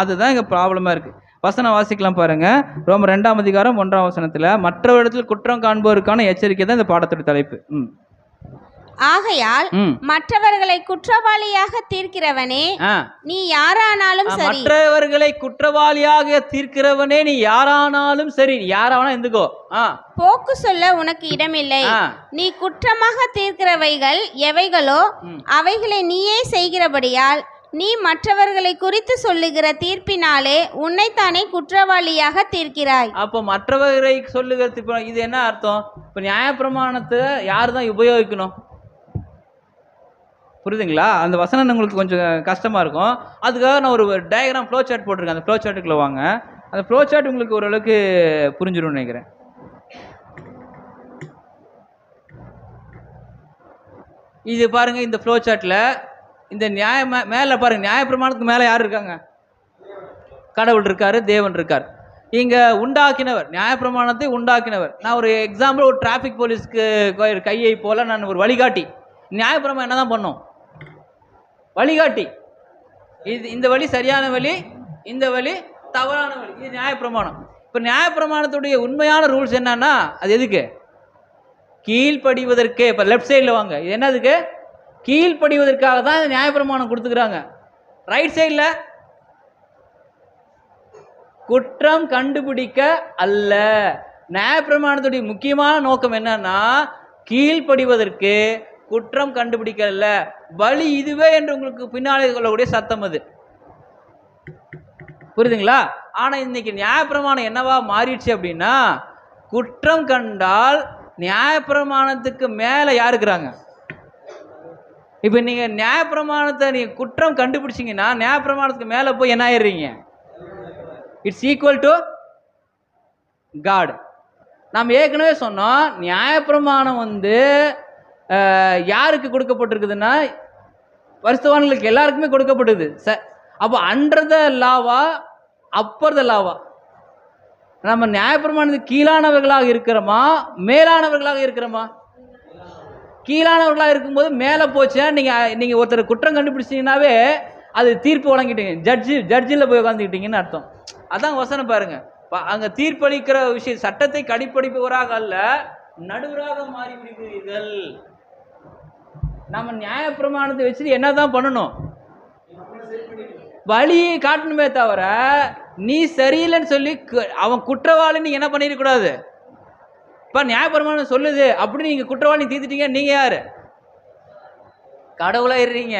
அதுதான் இங்கே ப்ராப்ளமாக இருக்குது. வசனம் வாசிக்கலாம் பாருங்க, ரோமர் 2:1 மற்றவரிடத்தில் குற்றம் காண்போருக்கான எச்சரிக்கை தான் இந்த பாடத்தோட தலைப்பு. ஆகையால் மற்றவர்களை குற்றவாளியாக தீர்க்கிறவனே நீ யாரானாலும் சரி. மற்றவர்களை குற்றவாளியாக தீர்க்கிறவனே நீ யாரானாலும் சரி. யாரானா இருந்துக்கோ, போக்கு சொல்ல உனக்கு இடமில்லை. நீ குற்றமாக தீர்க்கிறவைகள் எவைகளோ அவைகளை நீயே செய்கிறபடியால் நீ மற்றவர்களை குறித்து சொல்லுகிற தீர்ப்பினாலே உன்னைத்தானே குற்றவாளியாக தீர்க்கிறாய். அப்போ மற்றவர்களை சொல்லுகிற தீர்ப்பு இது என்ன அர்த்தம்? இப்போ நியாயப்பிரமாணத்தை யார் தான் உபயோகிக்கணும்? புரியுதுங்களா? அந்த வசனம் உங்களுக்கு கொஞ்சம் கஷ்டமாக இருக்கும். அதுக்காக நான் ஒரு டயக்ராம் ஃப்ளோ சார்ட் போட்டிருக்கேன். அந்த ஃப்ளோ சார்ட்டுக்குள்ளே வாங்க. அந்த ஃப்ளோ சார்ட் உங்களுக்கு ஓரளவுக்கு புரிஞ்சிடும்னு நினைக்கிறேன். இது பாருங்கள், இந்த ஃப்ளோ சார்ட்டில் இந்த மேலே பாருங்கள், நியாயப்பிரமாணத்துக்கு மேலே யார் இருக்காங்க? கடவுள் இருக்கார், தேவன் இருக்கார். இங்கே உண்டாக்கினவர், நியாயப்பிரமாணத்தை உண்டாக்கினவர். நான் ஒரு எக்ஸாம்பிள், ஒரு டிராஃபிக் போலீஸ்க்கு கையை போல் நான் ஒரு வழிகாட்டி. நியாயப்பிரமாணம் என்ன தான் பண்ணும்? வழிகாட்டி. இந்த வழி சரியான வழி, இந்த வழி தவறான வழி. இது நியாயப்பிரமாணம். இப்போ நியாயப்பிரமாணத்துடைய உண்மையான ரூல்ஸ் என்னன்னா அது எதுக்கு? கீழ்ப்படிவதற்கு. இப்போ லெஃப்ட் சைடில் வாங்க, இது என்னதுக்கு? கீழ்ப்படிவதற்காக தான் இந்த நியாயப்பிரமாணம் கொடுத்துக்கிறாங்க. ரைட் சைடில் குற்றம் கண்டுபிடிக்க அல்ல. நியாயப்பிரமாணத்துடைய முக்கியமான நோக்கம் என்னன்னா கீழ்ப்படிவதற்கு, குற்றம் கண்டுபிடிக்கல. வழி இதுவே என்று உங்களுக்கு பின்னாலே சொல்லக்கூடிய சத்தம் அது. புரியுதுங்களா? ஆனால் இன்னைக்கு நியாயப்பிரமாணம் என்னவா மாறிடுச்சு அப்படின்னா, குற்றம் கண்டால் நியாயப்பிரமாணத்துக்கு மேலே யார் இருக்கிறாங்க? இப்போ நீங்கள் நியாயப்பிரமாணத்தை நீங்கள் குற்றம் கண்டுபிடிச்சிங்கன்னா நியாயப்பிரமாணத்துக்கு மேலே போய் என்ன ஆயிடுறீங்க? It's equal to God. நாம் ஏற்கனவே சொன்னோம், நியாயப்பிரமாணம் வந்து யாருக்கு கொடுக்கப்பட்டிருக்குதுன்னா பரிசுத்தவான்களுக்கு எல்லாருக்குமே கொடுக்கப்பட்டது. அப்போ under the law upper the law? நம்ம நியாயப்பிரமாணத்துக்கு கீழானவர்களாக இருக்கிறோமா மேலானவர்களாக இருக்கிறோமா? கீழானவர்களாக இருக்கும்போது மேலே போச்சுன்னா நீங்கள் ஒருத்தர் குற்றம் கண்டுபிடிச்சிங்கன்னாவே அது தீர்ப்பு வழங்கிட்டீங்க, ஜட்ஜில் போய் உட்காந்துக்கிட்டீங்கன்னு அர்த்தம். அதான் வசனம் பாருங்க, அங்கே தீர்ப்பளிக்கிற விஷயம் சட்டத்தை கடைப்பிடிப்பவராக அல்ல நடுவராக மாறிவிடுகிறீர்கள். நம்ம நியாயப்பிரமாணத்தை வச்சுட்டு என்ன தான் பண்ணணும்? வழியை காட்டணுமே தவிர நீ சரியில்லைன்னு சொல்லி அவன் குற்றவாளின்னு என்ன பண்ணிடக்கூடாது. இப்போ நியாயப்பிரமாணம் சொல்லுது அப்படின்னு நீங்கள் குற்றவாளி தீர்த்துட்டீங்க, நீங்கள் யார்? கடவுளாக ஏறுறீங்க.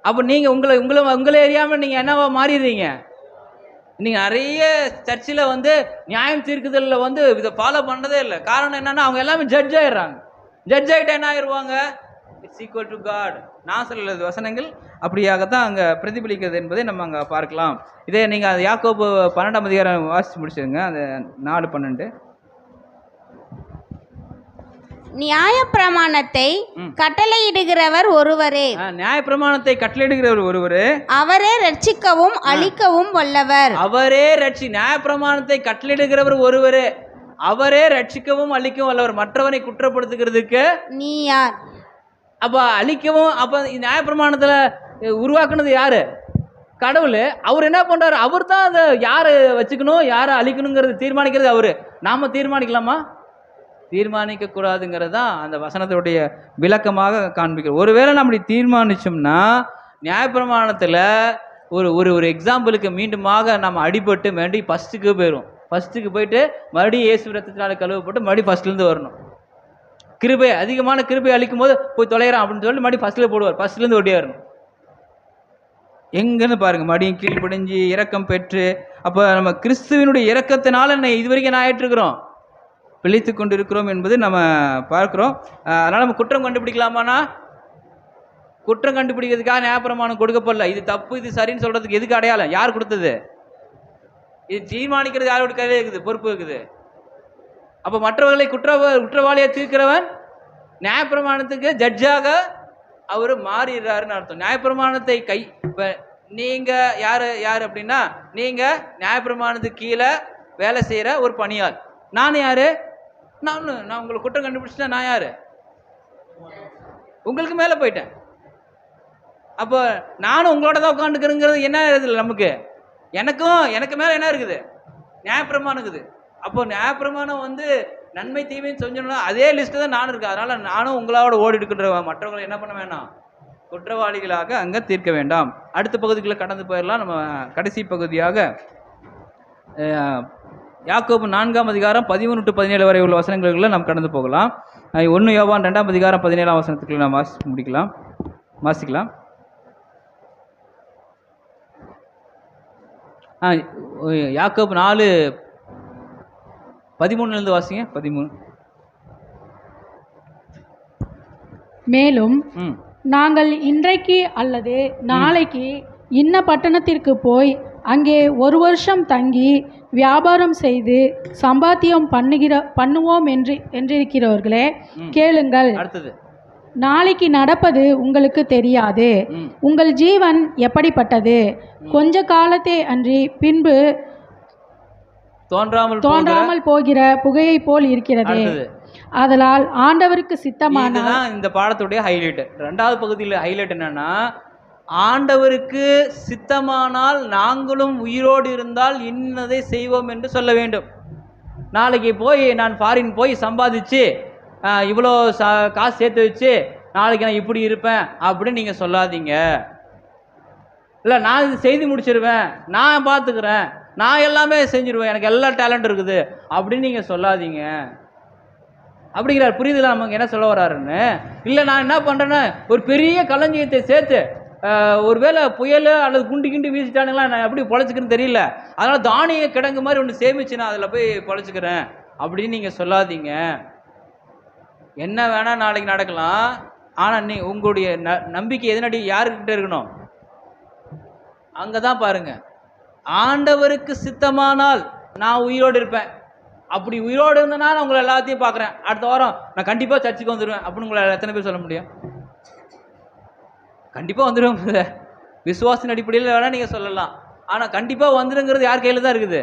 அப்போ நீங்கள் உங்களை அறியாமல் நீங்கள் என்னவா மாறிடுறீங்க? நீங்கள் நிறைய சர்ச்சில் வந்து நியாயம் தீர்க்குதலில் வந்து இதை ஃபாலோ பண்ணுறதே இல்லை. காரணம் என்னென்னா அவங்க எல்லாமே ஜட்ஜ் ஆகிடுறாங்க. ஜட்ஜ் ஆகிட்டா என்ன ஆயிடுவாங்க? It's equal to God. நான் சொல்லது வசனங்கள் அப்படியாகத்தான் அங்கே பிரதிபலிக்கிறது என்பதை நம்ம அங்கே பார்க்கலாம். இதே நீங்கள் யாக்கோபு 12ஆம் அதிகாரம் வாசித்து முடிச்சிருங்க, அந்த 4:12. நியாயப்பிரமாணத்தை கட்டளையிடுகிறவர் ஒருவரே. நியாயப்பிரமாணத்தை கட்டளையிடுகிறவர் ஒருவரே, அவரே ரட்சிக்கவும் அழிக்கவும் வல்லவர். அவரே நியாயப்பிரமாணத்தை கட்டளையிடுகிறவர் ஒருவரே, அவரே ரட்சிக்கவும் அழிக்கவும் வல்லவர். மற்றவனை குற்றப்படுத்துகிறதுக்கு நீ யார்? அப்ப அழிக்கவும், அப்ப நியாயப்பிரமாணத்துல உருவாக்குனது யாரு? கடவுள். அவர் என்ன பண்றாரு? அவர் தான் அதை யாரை வச்சுக்கணும் யாரை அழிக்கணுங்கிறது தீர்மானிக்கிறது அவரு. நாம தீர்மானிக்கலாமா? தீர்மானிக்க கூடாதுங்கிறது தான் அந்த வசனத்துடைய விளக்கமாக காண்பிக்கிறோம். ஒருவேளை நம்ம தீர்மானிச்சோம்னா நியாயப்பிரமாணத்தில் ஒரு எக்ஸாம்பிளுக்கு மீண்டுமாக நம்ம அடிபட்டு மறுபடியும் ஃபஸ்ட்டுக்கு போயிடும். ஃபஸ்ட்டுக்கு போயிட்டு மறுபடியும் இயேசு ரத்தத்தினால கழுவப்பட்டு மறுபடியும் ஃபஸ்ட்லேருந்து வரணும். கிருபை அதிகமான கிருபை அளிக்கும் போது போய் தொலைகிறான் அப்படின்னு சொல்லி மறுபடியும் ஃபஸ்ட்டில் போடுவார். ஃபஸ்ட்லேருந்து ஒட்டியாரணும். எங்கன்னு பாருங்க, மறுபடியும் கீழ்ப்படிஞ்சு இரக்கம் பெற்று, அப்போ நம்ம கிறிஸ்துவனுடைய இரக்கத்தினால இது வரைக்கும் நான் ஆயிட்டுருக்குறோம், பிழைத்து கொண்டு இருக்கிறோம் என்பது நம்ம பார்க்குறோம். அதனால் நம்ம குற்றம் கண்டுபிடிக்கலாமானா? குற்றம் கண்டுபிடிக்கிறதுக்காக நியாயப்பிரமாணம் கொடுக்கப்படல. இது தப்பு இது சரின்னு சொல்கிறதுக்கு எதுக்கு அடையாளம்? யார் கொடுத்தது? இது தீர்மானிக்கிறது யாரோட கையில் இருக்குது? பொறுப்பு இருக்குது. அப்போ மற்றவர்களை குற்றவாளியாக தீர்க்கிறவன் நியாயப்பிரமாணத்துக்கு ஜட்ஜாக அவர் மாறிடுறாருன்னு அர்த்தம். நியாயப்பிரமாணத்தை இப்போ நீங்கள் யார் அப்படின்னா, நீங்கள் நியாயப்பிரமாணத்துக்கு கீழே வேலை செய்கிற ஒரு பணியாள். நான் யார்? நான் உங்களை குற்றம் கண்டுபிடிச்சிட்டேன். நான் யார்? உங்களுக்கு மேலே போயிட்டேன். அப்போ நானும் உங்களோட தான் உட்காந்துக்கிறேங்கிறது என்ன இருக்குது நமக்கு? எனக்கு மேலே என்ன இருக்குது? நியாயப்பிரமாணம் இருக்குது. அப்போ நியாயப்பிரமாணம் வந்து நன்மை தீமைன்னு சொன்னோம்னா அதே லிஸ்ட்டு தான் நானும் இருக்குது. அதனால் நானும் உங்களோட ஓடிடுக்கின்ற மற்றவங்களை என்ன பண்ண வேண்டாம், குற்றவாளிகளாக அங்கே தீர்க்க வேண்டாம். அடுத்த பகுதிக்குள்ளே கடந்து போயிடலாம். நம்ம கடைசி பகுதியாக யாக்கோபு 4ஆம் அதிகாரம் 13 to 17 வரை உள்ள வசனங்களுக்குள்ள நாம் கடந்து போகலாம். 1 யோவான் 2ஆம் அதிகாரம் 17ஆம் வசனத்துக்குள்ள நாம் வாசிக்கலாம். யாக்கோபு 4:13 வாசிங்க. 13. மேலும் நாங்கள் இன்றைக்கு அல்லது நாளைக்கு இன்ன பட்டணத்திற்கு போய் அங்கே 1 வருஷம் தங்கி வியாபாரம் செய்து சம்பாத்தியம் பண்ணுவோம் என்றிருக்கிறவர்களே கேளுங்கள். நாளைக்கு நடப்பது உங்களுக்கு தெரியாது. உங்கள் ஜீவன் எப்படிப்பட்டது? கொஞ்ச காலத்தே அன்றி பின்பு தோன்றாமல் போகிற புகையை போல் இருக்கிறது. அதனால் ஆண்டவருக்கு சித்தமானால், இந்த பாடத்துடைய ஹைலைட் 2வது பகுதியில் ஹைலைட் என்னன்னா, ஆண்டவருக்கு சித்தமானால் நாங்களும் உயிரோடு இருந்தால் இன்னதை செய்வோம் என்று சொல்ல வேண்டும். நாளைக்கு போய் நான் ஃபாரின் போய் சம்பாதிச்சு இவ்வளோ காசு சேர்த்து வச்சு நாளைக்கு நான் இப்படி இருப்பேன் அப்படின்னு நீங்கள் சொல்லாதீங்க. இல்லை நான் இது செய்து முடிச்சிருவேன், நான் பார்த்துக்கிறேன், நான் எல்லாமே செஞ்சிருவேன், எனக்கு எல்லா டேலண்ட் இருக்குது அப்படின்னு நீங்கள் சொல்லாதீங்க அப்படிங்கிறார். புரியுதுல நமக்கு என்ன சொல்ல வர்றாருன்னு? இல்லை நான் என்ன பண்ணுறேன்னா ஒரு பெரிய களஞ்சியத்தை சேர்த்து ஒருவேளை புயல் அல்லது குண்டு வீசிட்டானுங்களா, நான் எப்படி பொழைச்சிக்கிறேன்னு தெரியல, அதனால் தானிய கிடங்கு மாதிரி ஒன்று சேமிச்சு நான் அதில் போய் பொழைச்சிக்கிறேன் அப்படின்னு நீங்கள் சொல்லாதீங்க. என்ன வேணால் நாளைக்கு நடக்கலாம், ஆனால் உங்களுடைய நம்பிக்கை எதனடி யாருக்கிட்ட இருக்கணும்? அங்கே தான் பாருங்கள், ஆண்டவருக்கு சித்தமானால் நான் உயிரோடு இருப்பேன், அப்படி உயிரோடு இருந்தேன்னா நான் உங்களை எல்லாத்தையும் பார்க்குறேன், அடுத்த வாரம் நான் கண்டிப்பாக சர்ச்சுக்கு வந்துடுவேன் அப்படின்னு உங்களை எத்தனை பேர் சொல்ல முடியும்? கண்டிப்பாக வந்துடுவோம். விசுவாசின் அடிப்படையில் வேணால் நீங்கள் சொல்லலாம், ஆனால் கண்டிப்பாக வந்துடுங்கிறது யார் கையில் தான் இருக்குது?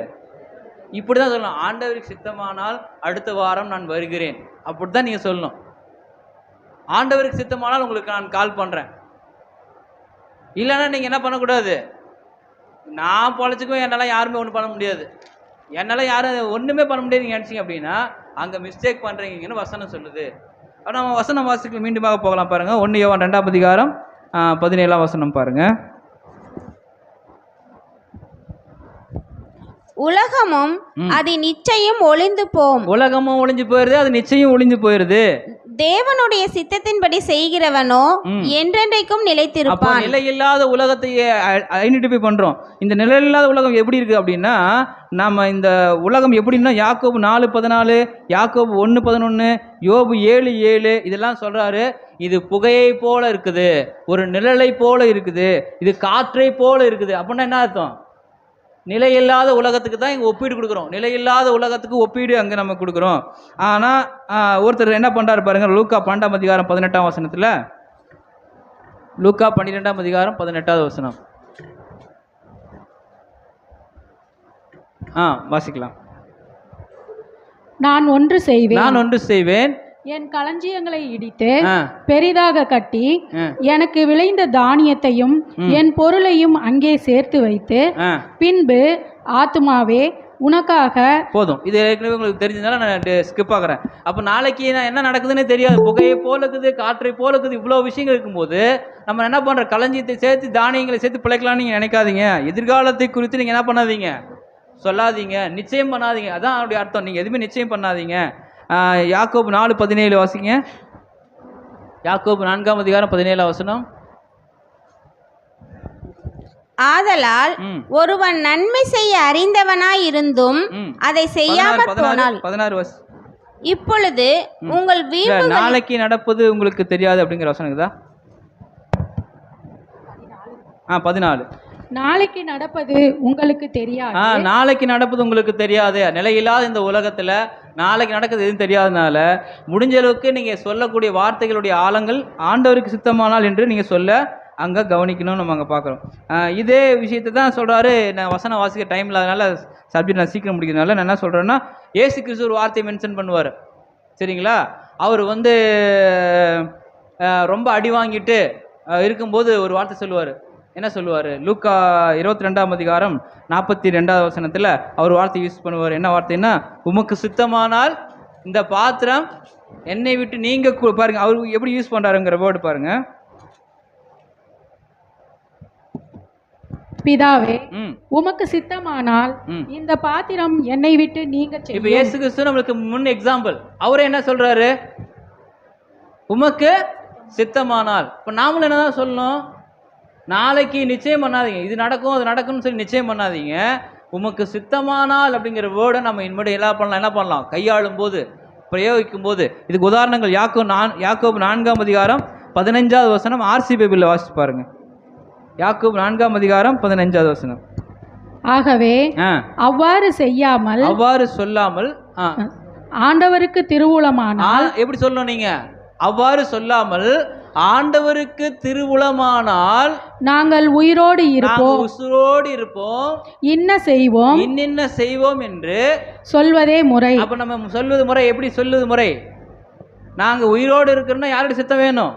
இப்படி தான் சொல்லணும். ஆண்டவருக்கு சித்தமானால் அடுத்த வாரம் நான் வருகிறேன் அப்படி தான் நீங்கள் சொல்லணும். ஆண்டவருக்கு சித்தமானால் உங்களுக்கு நான் கால் பண்ணுறேன். இல்லைன்னா நீங்கள் என்ன பண்ணக்கூடாது, நான் பொழைச்சிக்குவேன், என்னால் யாருமே ஒன்றும் பண்ண முடியாது, என்னால் யாரும் ஒன்றுமே பண்ண முடியாது நீங்கள் நினச்சிங்க அப்படின்னா அங்கே மிஸ்டேக் பண்ணுறீங்கன்னு வசனம் சொல்லுது. ஆனால் நம்ம வசனம் வாசிக்க மீண்டுமாக போகலாம் பாருங்கள். 1 யோவான் 2ஆம் அதிகாரம் 17ஆம் வசனம் பாருங்கள். உலகமும் அது நிச்சயம் ஒளிந்து போம். உலகமும் ஒளிஞ்சு போயிருது, அது நிச்சயம் ஒளிஞ்சு போயிருது. தேவனுடைய சித்தத்தின்படி செய்கிறவனோ என்றென்றைக்கும் நிலைத்திருப்பான். நிலையில்லாத உலகத்தை ஐடென்டிஃபை பண்றோம். இந்த நிலையில்லாத உலகம் எப்படி இருக்கு அப்படின்னா, நம்ம இந்த உலகம் எப்படின்னா யாக்கோபு 4:14, யாக்கோபு 1:11, யோபு 7:7 இதெல்லாம் சொல்றாரு. இது புகையை போல இருக்குது, ஒரு நிழலை போல இருக்குது, இது காற்றை போல இருக்குது. அப்படின்னா என்ன அர்த்தம்? நிலையில்லாத உலகத்துக்கு தான் இங்கே ஒப்பீடு கொடுக்குறோம். நிலையில்லாத உலகத்துக்கு ஒப்பீடு அங்கே நம்ம கொடுக்குறோம். ஆனால் ஒருத்தர் என்ன பண்ணுறாரு பாருங்க, லூக்கா 12:18 லூக்கா 12:18 வாசிக்கலாம். நான் ஒன்று செய்வேன், என் களஞ்சியங்களை இடித்து பெரிதாக கட்டி எனக்கு விளைந்த தானியத்தையும் என் பொருளையும் அங்கே சேர்த்து வைத்து பின்பு ஆத்துமாவே உனக்காக போதும். இது ஏற்கனவே உங்களுக்கு தெரிஞ்சதுனால நான் ஸ்கிப் ஆகிறேன். அப்போ நாளைக்கு நான் என்ன நடக்குதுன்னே தெரியாது. புகையை போல இருக்குது, காற்றை போல இருக்குது, இவ்வளோ விஷயங்கள் இருக்கும்போது நம்ம என்ன பண்ணுற, களஞ்சியத்தை சேர்த்து தானியங்களை சேர்த்து பிழைக்கலாம்னு நீங்கள் நினைக்காதீங்க. எதிர்காலத்தை குறித்து நீங்கள் என்ன பண்ணாதீங்க, சொல்லாதீங்க, நிச்சயம் பண்ணாதீங்க. அதான் அவருடைய அர்த்தம். நீங்கள் எதுவுமே நிச்சயம் பண்ணாதீங்க. யாக்கோபு 4:17 வாசிங்க. யாக்கோபு 4:17. ஆதலால் ஒருவன் நன்மை செய்ய அறிந்தவனாய் இருந்தும் அதை செய்யாமல் போனால் 16 இப்பொழுது உங்கள் வீடு நாளைக்கு நடப்பது உங்களுக்கு தெரியாது அப்படிங்கிற வசனம் இருக்குதா? 14 நாளைக்கு நடப்பது உங்களுக்கு தெரியாது. நாளைக்கு நடப்பது உங்களுக்கு தெரியாது. நிலையில்லாத இந்த உலகத்துல நாளைக்கு நடக்கிறது எதுவும் தெரியாதனால முடிஞ்ச அளவுக்கு நீங்க சொல்லக்கூடிய வார்த்தைகளுடைய ஆழங்கள் ஆண்டவருக்கு சித்தமானால் என்று நீங்க சொல்ல அங்கே கவனிக்கணும்னு நம்ம அங்கே பார்க்குறோம். இதே விஷயத்தை தான் சொல்கிறாரு. நான் வசனம் வாசிக்க டைம் இல்லாதனால சப்ஜெக்ட் நான் சீக்கிரம் முடிக்கிறதுனால நான் என்ன சொல்கிறேன்னா, ஏசு கிறிஸ்து ஒரு வார்த்தையை மென்ஷன் பண்ணுவார். சரிங்களா? அவர் ரொம்ப அடி வாங்கிட்டு இருக்கும்போது ஒரு வார்த்தை சொல்லுவார். என்ன சொல்லுவார்? லூக்கா 22:42 அவர் வார்த்தை யூஸ் பண்ணுவார். என்ன வார்த்தைன்னா, உமக்கு சித்தமானால் இந்த பாத்திரம் என்னை விட்டு நீங்க பாருங்க. அவர் எப்படி யூஸ் பண்ணுறாருங்கிற வேர்டு பாருங்க. பிதாவே, உமக்கு சித்தமானால் இந்த பாத்திரம் என்னை விட்டு நீங்க. இப்ப இயேசு கிறிஸ்து நம்மளுக்கு முன் எக்ஸாம்பிள். அவரே என்ன சொல்றாரு? உமக்கு சித்தமானால். இப்ப நாமளும் என்னதான் சொல்லணும்? நாளைக்கு நிச்சயம் பண்ணாதீங்க, இது நடக்கும் அது நடக்கும்னு சொல்லி நிச்சயம் பண்ணாதீங்க. உமக்கு சித்தமானால் அப்படிங்கிற வேர்டை நம்ம இனிமேல் என்ன பண்ணலாம் கையாளும் போது, பிரயோகிக்கும் போது. இதுக்கு உதாரணங்கள் யாக்கோபு 4:15 ஆர்சி பைபிளில் வாசிச்சு பாருங்க. யாக்கோபு 4:15 ஆகவே அவ்வாறு செய்யாமல், அவ்வாறு சொல்லாமல், ஆண்டவருக்கு திருவுளமானால். எப்படி சொல்லணும் நீங்க? அவ்வாறு சொல்லாமல் ஆண்டவருக்கு திருவுளமானால் நாங்கள் உயிரோடு இருப்போம், இன்ன செய்வோம் என்று சொல்வதே முறை. அப்ப நம்ம சொல்வது முறை. எப்படி சொல்வது முறை? நாங்க உயிரோடு இருக்கிறோம்னா யாருடைய சித்தம் வேணும்?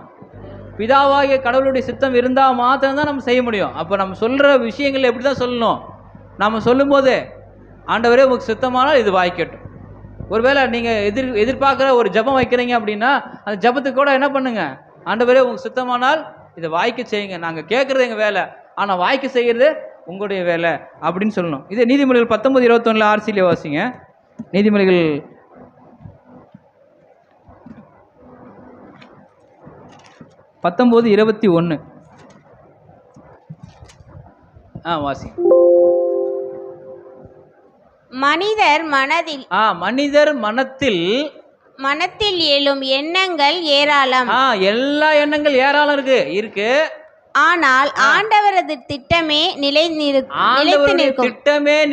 பிதாவாகிய கடவுளுடைய சித்தம் இருந்தால் மாத்திரம்தான் நம்ம செய்ய முடியும். அப்போ நம்ம சொல்கிற விஷயங்கள் எப்படி தான் சொல்லணும்? நம்ம சொல்லும் போது, ஆண்டவரே உங்களுக்கு சித்தமானால் இது வாய்க்கட்டும். ஒருவேளை நீங்கள் எதிர்பார்க்குற ஒரு ஜபம் வைக்கிறீங்க அப்படின்னா அந்த ஜபத்துக்கு கூட என்ன பண்ணுங்க, ஆண்டவரே உங்களுக்கு சித்தமானால் இதை வாய்க்க செய்யுங்க. நாங்கள் கேட்குறது எங்கள் வேலை, ஆனால் வாய்க்க செய்கிறது உங்களுடைய வேலை அப்படின்னு சொல்லணும். இதே நீதிமொழிகள் 19:21 ஆர்சியிலே வாசிங்க. நீதிமொழிகள் 19:21 வாசி. மனிதர் மனத்தில் எழும் எண்ணங்கள் ஏராளம். எல்லா எண்ணங்கள் ஏராளம் இருக்கு. ஆனால் ஆண்டவரது திட்டமே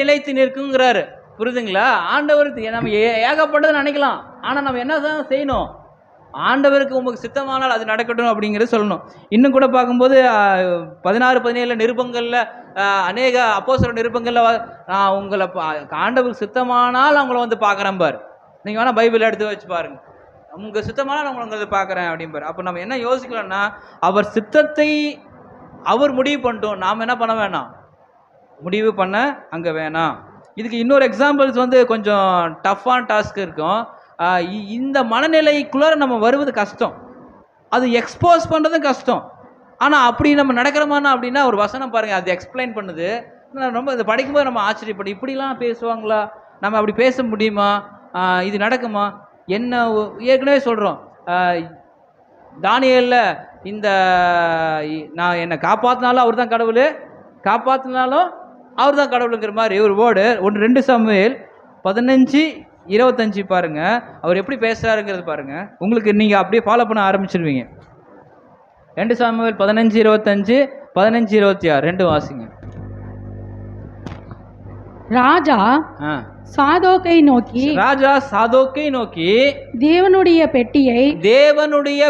நிலைத்து நிற்குங்கிறாரு. புரியுதுங்களா? ஆண்டவர் நம்ம ஏகப்பட்டது நினைக்கலாம், ஆனா நம்ம என்ன செய்யணும்? ஆண்டவருக்கு உங்களுக்கு சித்தமானால் அது நடக்கட்டும் அப்படிங்கிறது சொல்லணும். இன்னும் கூட பார்க்கும்போது 16-17 நிருபங்களில், அநேக அப்போஸ்தலர் நிருபங்களில் உங்களை ஆண்டவருக்கு சித்தமானால் அவங்கள பார்க்குறேன் பார். நீங்கள் வேணால் பைபிள் எடுத்து வச்சு பாருங்க. உங்கள் சித்தமானால் உங்களை பார்க்குறேன் அப்படிம்பார். அப்போ நம்ம என்ன யோசிக்கலாம்னா, அவர் சித்தத்தை அவர் முடிவு பண்ணிட்டோம், நாம் என்ன பண்ண வேணாம், முடிவு பண்ண அங்கே வேணாம். இதுக்கு இன்னொரு எக்ஸாம்பிள்ஸ் கொஞ்சம் டஃப்பான டாஸ்க் இருக்கும். இந்த மனநிலைக்குள்ளார நம்ம வருவது கஷ்டம், அது எக்ஸ்போஸ் பண்ணுறதும் கஷ்டம். ஆனால் அப்படி நம்ம நடக்கிறோமானா அப்படின்னா ஒரு வசனம் பாருங்கள், அது எக்ஸ்பிளைன் பண்ணுது. ரொம்ப இதை படிக்கும்போது நம்ம ஆச்சரியப்படும், இப்படிலாம் பேசுவாங்களா, நம்ம அப்படி பேச முடியுமா, இது நடக்குமா என்ன. ஏற்கனவே சொல்கிறோம், தானியேலில் இந்த நான் என்னை காப்பாற்றினாலும் அவர் தான் கடவுள், காப்பாற்றினாலும் அவர் தான் கடவுளுங்கிற மாதிரி ஒரு வேர்டு 2 சாமுவேல் 15:25 பாருங்க, அவர் எப்படி பேசுறாருங்கிறது பாருங்க, உங்களுக்கு நீங்க அப்படியே ஃபாலோ பண்ண ஆரம்பிச்சிருவீங்க. 2 சாமுவேல் 15:25 15:26 2 வாசிங்க. ராஜா சாதோக்கை நோக்கி தேவனுடைய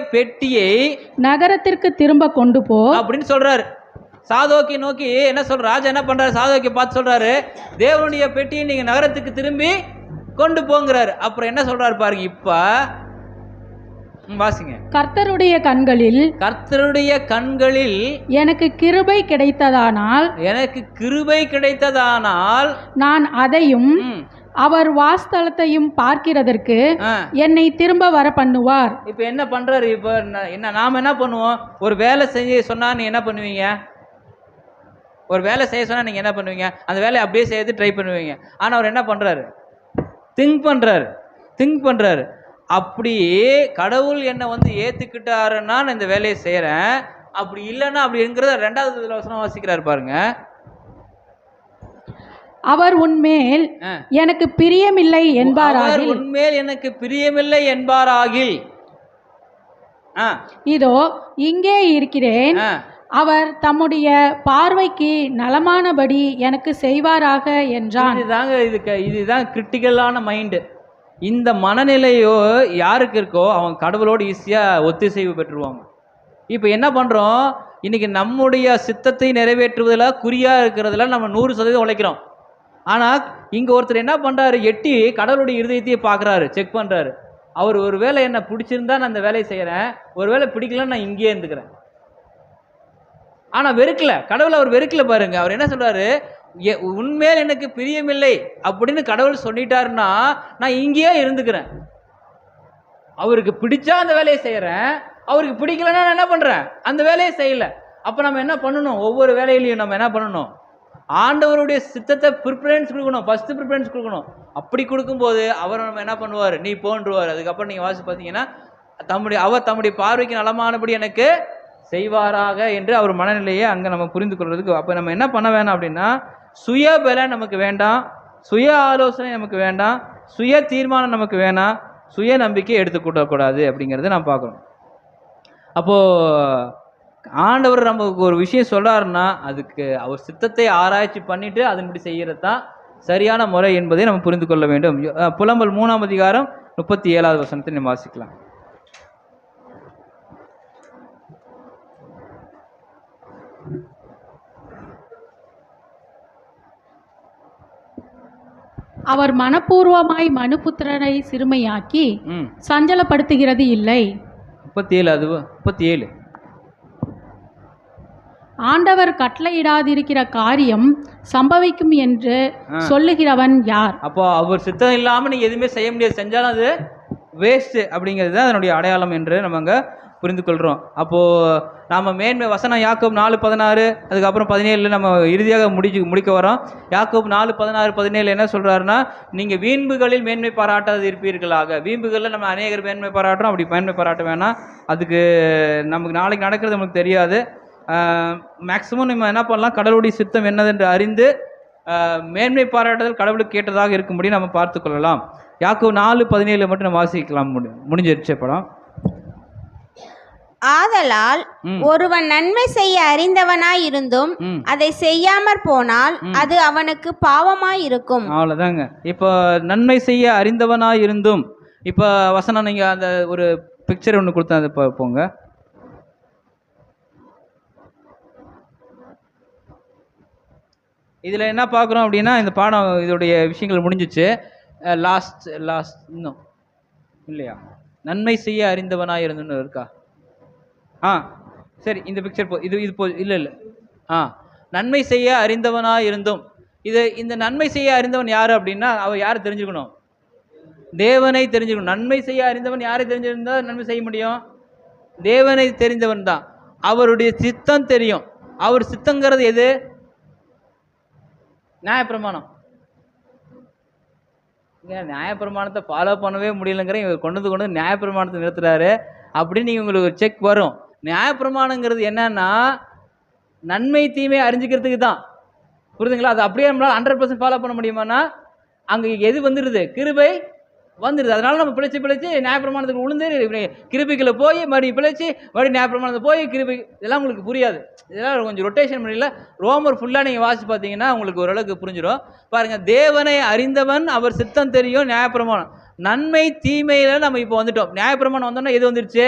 பெட்டியை நகரத்திற்கு திரும்ப கொண்டு போ அப்படின்னு சொல்றாரு. சாதோக்கை நோக்கி என்ன சொல்ற, ராஜா என்ன பண்றாரு, சாதோக்கை பார்த்து சொல்றாரு, தேவனுடைய பெட்டியை நீங்க நகரத்துக்கு திரும்பி கொண்டு போங்கிறாரு. அப்புறம் என்ன சொல்றாரு பாருங்க, இப்ப வாசிங்க. கர்த்தருடைய கண்களில் எனக்கு கிருபை கிடைத்ததானால் நான் அதையும் அவர் வாஸ்தலத்தையும் பார்க்கிறதற்கு என்னை திரும்ப வர பண்ணுவார். இப்ப என்ன பண்றாரு, இப்ப என்ன நாம என்ன பண்ணுவோம், ஒரு வேலை செய்ய சொன்னா நீ என்ன பண்ணுவீங்க, ஒரு வேலை செய்ய சொன்னா நீங்க என்ன பண்ணுவீங்க, அந்த வேலையை அப்படியே செய்யறது ட்ரை பண்ணுவீங்க. ஆனா அவர் என்ன பண்றாரு, திங்க் பண்றாரு. அப்படி கடவுள் என்னை ஏத்துக்கிட்டாருன்னா நான் இந்த வேலையை செய்யறேன், அப்படி இல்லைன்னா அப்படிங்கிறத 2வது வசனம் வாசிக்கிறாரு பாருங்க. அவர் உன்மேல் எனக்கு பிரியமில்லை என்பாராகில் இதோ இங்கே இருக்கிறேன், அவர் தம்முடைய பார்வைக்கு நலமானபடி எனக்கு செய்வாராக என்றான். இதுதான் கிரிட்டிக்கலான மைண்டு. இந்த மனநிலையோ யாருக்கு இருக்கோ அவங்க கடவுளோடு ஈஸியாக ஒத்திசைவு பெற்றுருவாங்க. இப்போ என்ன பண்ணுறோம், இன்றைக்கி நம்முடைய சித்தத்தை நிறைவேற்றுவதில் குறியாக இருக்கிறதுல நம்ம 100% உழைக்கிறோம். ஆனால் இங்கே ஒருத்தர் என்ன பண்ணுறாரு, எட்டி கடவுளுடைய இருதயத்தையே பார்க்குறாரு, செக் பண்ணுறாரு. அவர் ஒரு வேளை என்ன பிடிச்சிருந்தா நான் அந்த வேலையை செய்கிறேன், ஒரு வேளை பிடிக்கலன்னு நான் இங்கேயே இருந்துக்கிறேன். ஆனால் வெறுக்கல, கடவுள் அவர் வெறுக்கல பாருங்க. அவர் என்ன சொல்கிறாரு, உண்மையில் எனக்கு பிரியமில்லை அப்படின்னு கடவுள் சொல்லிட்டாருன்னா நான் இங்கேயே இருந்துக்கிறேன். அவருக்கு பிடிச்சா அந்த வேலையை செய்கிறேன், அவருக்கு பிடிக்கலன்னா நான் என்ன பண்ணுறேன், அந்த வேலையை செய்யலை. அப்போ நம்ம என்ன பண்ணணும், ஒவ்வொரு வேலையிலையும் நம்ம என்ன பண்ணணும், ஆண்டவருடைய சித்தத்தை ப்ரிஃபரன்ஸ் கொடுக்கணும், ஃபஸ்ட்டு ப்ரிஃபரன்ஸ் கொடுக்கணும். அப்படி கொடுக்கும்போது அவர் நம்ம என்ன பண்ணுவார், நீ போன்றுவார். அதுக்கப்புறம் நீங்கள் வாசி பார்த்தீங்கன்னா அவர் தம்முடைய பார்வைக்கு நலமானபடி எனக்கு செய்வாராக என்று அவர் மனநிலையை அங்கே நம்ம புரிந்து கொள்றதுக்கு. அப்போ நம்ம என்ன பண்ண வேணாம் அப்படின்னா, சுய பலம் நமக்கு வேண்டாம், சுய ஆலோசனை நமக்கு வேண்டாம், சுய தீர்மானம் நமக்கு வேணாம், சுய நம்பிக்கை எடுத்துக்கூடக்கூடாது அப்படிங்கிறத நான் பார்க்குறோம். அப்போது ஆண்டவர் நமக்கு ஒரு விஷயம் சொல்கிறாருன்னா அதுக்கு அவர் சித்தத்தை ஆராய்ச்சி பண்ணிவிட்டு அதன்படி செய்கிறது தான் சரியான முறை என்பதை நம்ம புரிந்து கொள்ள வேண்டும். புலம்பல் 3ஆம் அதிகாரம் 37வது வசனத்தை நம்ம வாசிக்கலாம். அவர் மனப்பூர்வமாய் மனுபுத்திரரை சிறுமையாக்கி சஞ்சலப்படுத்துகிறது இல்லை. 37 ஆண்டவர் கட்டளையிடாதிருக்கிற காரியம் சம்பவிக்கும் என்று சொல்லுகிறவன் யார்? அப்போ அவர் சித்தம் இல்லாமல் நீங்க எதுவுமே செய்ய முடியாது, செஞ்சாலும் அது வேஸ்ட் அப்படிங்கிறது தான் அதனுடைய அடையாளம் என்று நம்ம அங்கே புரிந்து கொள்கிறோம். அப்போது நாம் மேன்மை வசனம் யாக்கோபு 4:16 அதுக்கப்புறம் 17 நம்ம இறுதியாக முடிக்க வரோம். யாக்கோபு 4:16-17 என்ன சொல்கிறாருன்னா, நீங்கள் வீம்புகளில் மேன்மை பாராட்டாது இருப்பீர்களாக. வீம்புகளில் நம்ம அநேகர் மேன்மை பாராட்டுறோம், அப்படி மேன்மை பாராட்ட வேணாம். அதுக்கு நமக்கு நாளைக்கு நடக்கிறது நமக்கு தெரியாது. மேக்ஸிமம் நம்ம என்ன பண்ணலாம், கடவுளுடைய சித்தம் என்னதென்று அறிந்து மேன்மை பாராட்டுதல் கடவுளுக்கு கேட்டதாக இருக்கும்படி நம்ம பார்த்து கொள்ளலாம். யாக்கோபு 4:17 மட்டும் நம்ம வாசிக்கலாம், முடிஞ்சிருச்ச படம். ஆதலால் ஒருவன் நன்மை செய்ய அறிந்தவனாய் இருந்தும் அதை செய்யாமற் போனால் அது அவனுக்கு பாவமாய் இருக்கும். அவ்வளவுதாங்க. இப்போ நன்மை செய்ய அறிந்தவனாய் இருந்தும், இப்போ வசனம் நீங்க அந்த ஒரு பிக்சர் ஒன்று கொடுத்தா அது போங்க. இதில் என்ன பார்க்குறோம் அப்படின்னா, இந்த பாடம் இதோடைய விஷயங்கள் முடிஞ்சிச்சு. லாஸ்ட் இன்னும் இல்லையா, நன்மை செய்ய அறிந்தவனாய் இருந்துன்னு இருக்கா? சரி, இந்த பிக்சர் இது இல்லை நன்மை செய்ய அறிந்தவனாக இருந்தும், இந்த நன்மை செய்ய அறிந்தவன் யார் அப்படின்னா, அவர் யாரை தெரிஞ்சுக்கணும், தேவனை தெரிஞ்சுக்கணும். நன்மை செய்ய அறிந்தவன் யாரை தெரிஞ்சிருந்தா நன்மை செய்ய முடியும், தேவனை தெரிந்தவன் தான். அவருடைய சித்தம் தெரியும். அவர் சித்தங்கிறது எது, நியாயப்பிரமாணம். நியாயப்பிரமாணத்தை ஃபாலோ பண்ணவே முடியலங்கிற இவர் கொண்டு வந்து நியாயப்பிரமாணத்தை நிறுத்துறாரு அப்படின்னு நீங்கள் உங்களுக்கு ஒரு செக் வரும். நியாயப்பிரமாணங்கிறது என்னன்னா நன்மை தீமை அறிஞ்சிக்கிறதுக்கு தான். புரியுதுங்களா? அது அப்படியே நம்மளால் 100% ஃபாலோ பண்ண முடியுமானா அங்கே எது வந்துடுது? கிருபை வந்துடுது. அதனால நம்ம பிழைச்சி நியாயப்பிரமாணத்துக்கு உளுந்து கிருபிகளை போய் மறுபடியும் பிழைச்சி மறுபடியும் நியாயப்பிரமாணத்தை போய் கிருபி, இதெல்லாம் உங்களுக்கு புரியாது. இதெல்லாம் கொஞ்சம் ரொட்டேஷன் பண்ணிடல. ரோமர் ஃபுல்லாக நீங்கள் வாசிச்சு பார்த்தீங்கன்னா உங்களுக்கு ஓரளவுக்கு புரிஞ்சிடும். பாருங்கள், தேவனை அறிந்தவன் அவர் சித்தம் தெரியும். நியாயப்பிரமாணம் நன்மை தீமையில் நம்ம இப்போ வந்துட்டோம். நியாயப்பிரமாணம் வந்தோம்னா எது வந்துருச்சு?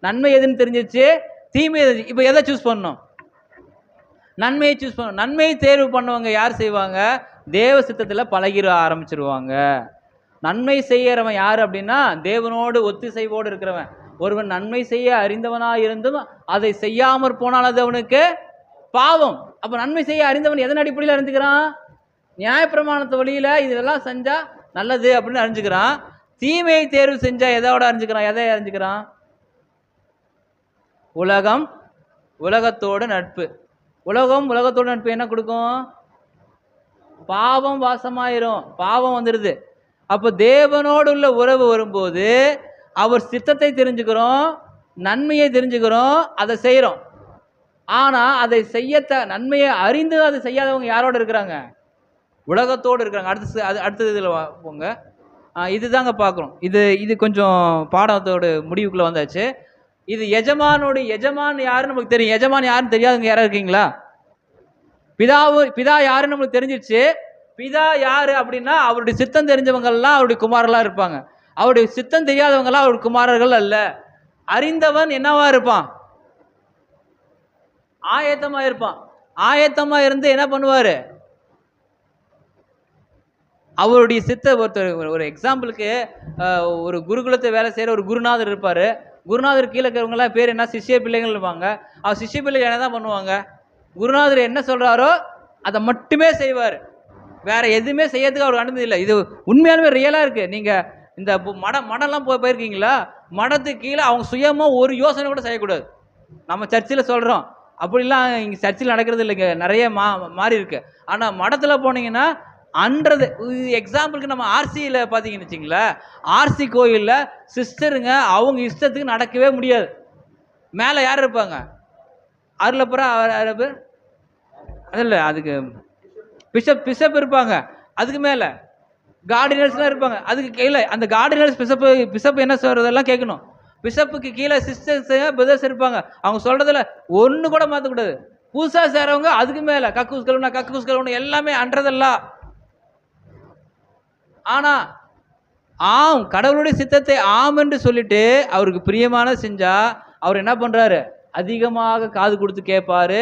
நன்மை எதுன்னு தெரிஞ்சிருச்சு, தீமை எது. இப்போ எதை சூஸ் பண்ணணும்? நன்மையை சூஸ் பண்ணணும். நன்மையை தேர்வு பண்ணவங்க யார் செய்வாங்க? தேவ சித்தத்தில் பழகிற ஆரம்பிச்சிருவாங்க. நன்மை செய்யறவன் யார் அப்படின்னா தேவனோடு ஒத்திசைவோடு இருக்கிறவன். ஒருவன் நன்மை செய்ய அறிந்தவனாக இருந்தும் அதை செய்யாமற் போனால் அது அவனுக்கு பாவம். அப்போ நன்மை செய்ய அறிந்தவன் எதன் அடிப்படையில் அறிஞ்சுக்கிறான்? நியாயப்பிரமாணத்து வழியில் இதெல்லாம் செஞ்சா நல்லது அப்படின்னு அறிஞ்சுக்கிறான். தீமையை தேர்வு செஞ்சா எதோட அறிஞ்சுக்கிறான்? எதை அறிஞ்சுக்கிறான்? உலகம், உலகத்தோடு நட்பு. உலகத்தோடு நட்பு என்ன கொடுக்கும்? பாவம் வாசமாயிரும், பாவம் வந்துடுது. அப்போ தேவனோடு உள்ள உறவு வரும்போது அவர் சித்தத்தை தெரிஞ்சுக்கிறோம், நன்மையை தெரிஞ்சுக்கிறோம், அதை செய்கிறோம். ஆனால் அதை நன்மையை அறிந்து அதை செய்யாதவங்க யாரோடு இருக்கிறாங்க? உலகத்தோடு இருக்கிறாங்க. அடுத்தது இதில் போங்க. இதுதாங்க பார்க்குறோம். இது கொஞ்சம் பாடத்தோட முடிவுக்குள்ளே வந்தாச்சு. இது எஜமான் யாருன்னு நமக்கு தெரியும். எஜமான் யாருன்னு தெரியாதுங்க யாராவது இருக்கீங்களா? பிதா யாருன்னு நம்மளுக்கு தெரிஞ்சிருச்சு. பிதா யாரு அப்படின்னா அவருடைய சித்தம் தெரிஞ்சவங்கெல்லாம் அவருடைய குமாரர்களாக இருப்பாங்க. அவருடைய சித்தம் தெரியாதவங்களாம் அவருடைய குமாரர்கள் அல்ல. அறிந்தவன் என்னவா இருப்பான்? ஆயத்தமா இருப்பான். ஆயத்தமா இருந்து என்ன பண்ணுவாரு? அவருடைய ஒரு எக்ஸாம்பிளுக்கு ஒரு குருகுலத்தை வேலை செய்கிற ஒரு குருநாதர் இருப்பார். குருநாதர் கீழே இருக்கிறவங்களாம் பேர் என்ன? சிஷ்ய பிள்ளைகள் இருப்பாங்க. அவர் சிஷ்ய பிள்ளைகள் என்ன தான் பண்ணுவாங்க? குருநாதர் என்ன சொல்கிறாரோ அதை மட்டுமே செய்வார். வேற எதுவுமே செய்யறதுக்கு அவர் அனுமதி இல்லை. இது உண்மையாலுமே ரியலாக இருக்குது. நீங்கள் இந்த மடம்லாம் போயிருக்கீங்களா? மடத்துக்கு கீழே அவங்க சுயமாக ஒரு யோசனை கூட செய்யக்கூடாது. நம்ம சர்ச்சில் சொல்கிறோம், அப்படிலாம் இங்கே சர்ச்சில் நடக்கிறது இல்லைங்க, நிறைய மாறி இருக்கு. ஆனால் மடத்தில் போனீங்கன்னா அன்றது எக்ஸாம்பிளுக்கு நம்ம ஆர்சியில் பார்த்தீங்கன்னு வச்சிங்களேன், ஆர்சி கோயிலில் சிஸ்டருங்க அவங்க இஷ்டத்துக்கு நடக்கவே முடியாது. மேலே யார் இருப்பாங்க? அருளப்புறம் அதில் அதுக்கு பிஷப் இருப்பாங்க. அதுக்கு மேலே கார்டினர்ஸ்லாம் இருப்பாங்க. அதுக்கு கீழே அந்த கார்டினர்ஸ் பிஷப் என்ன சொல்கிறதெல்லாம் கேட்கணும். பிஷப்புக்கு கீழே சிஸ்டர்ஸ் பிரதர்ஸ் இருப்பாங்க. அவங்க சொல்கிறதில் ஒன்று கூட மாற்றக்கூடாது. புதுசாக சேரவங்க அதுக்கு மேலே கக்கூஸ் கழுவுனா எல்லாமே அன்றதெல்லாம். ஆனால் கடவுளுடைய சித்தத்தை ஆம் என்று சொல்லிட்டு அவருக்கு பிரியமான செஞ்சா அவர் என்ன பண்ணுறாரு? அதிகமாக காது கொடுத்து கேட்பாரு,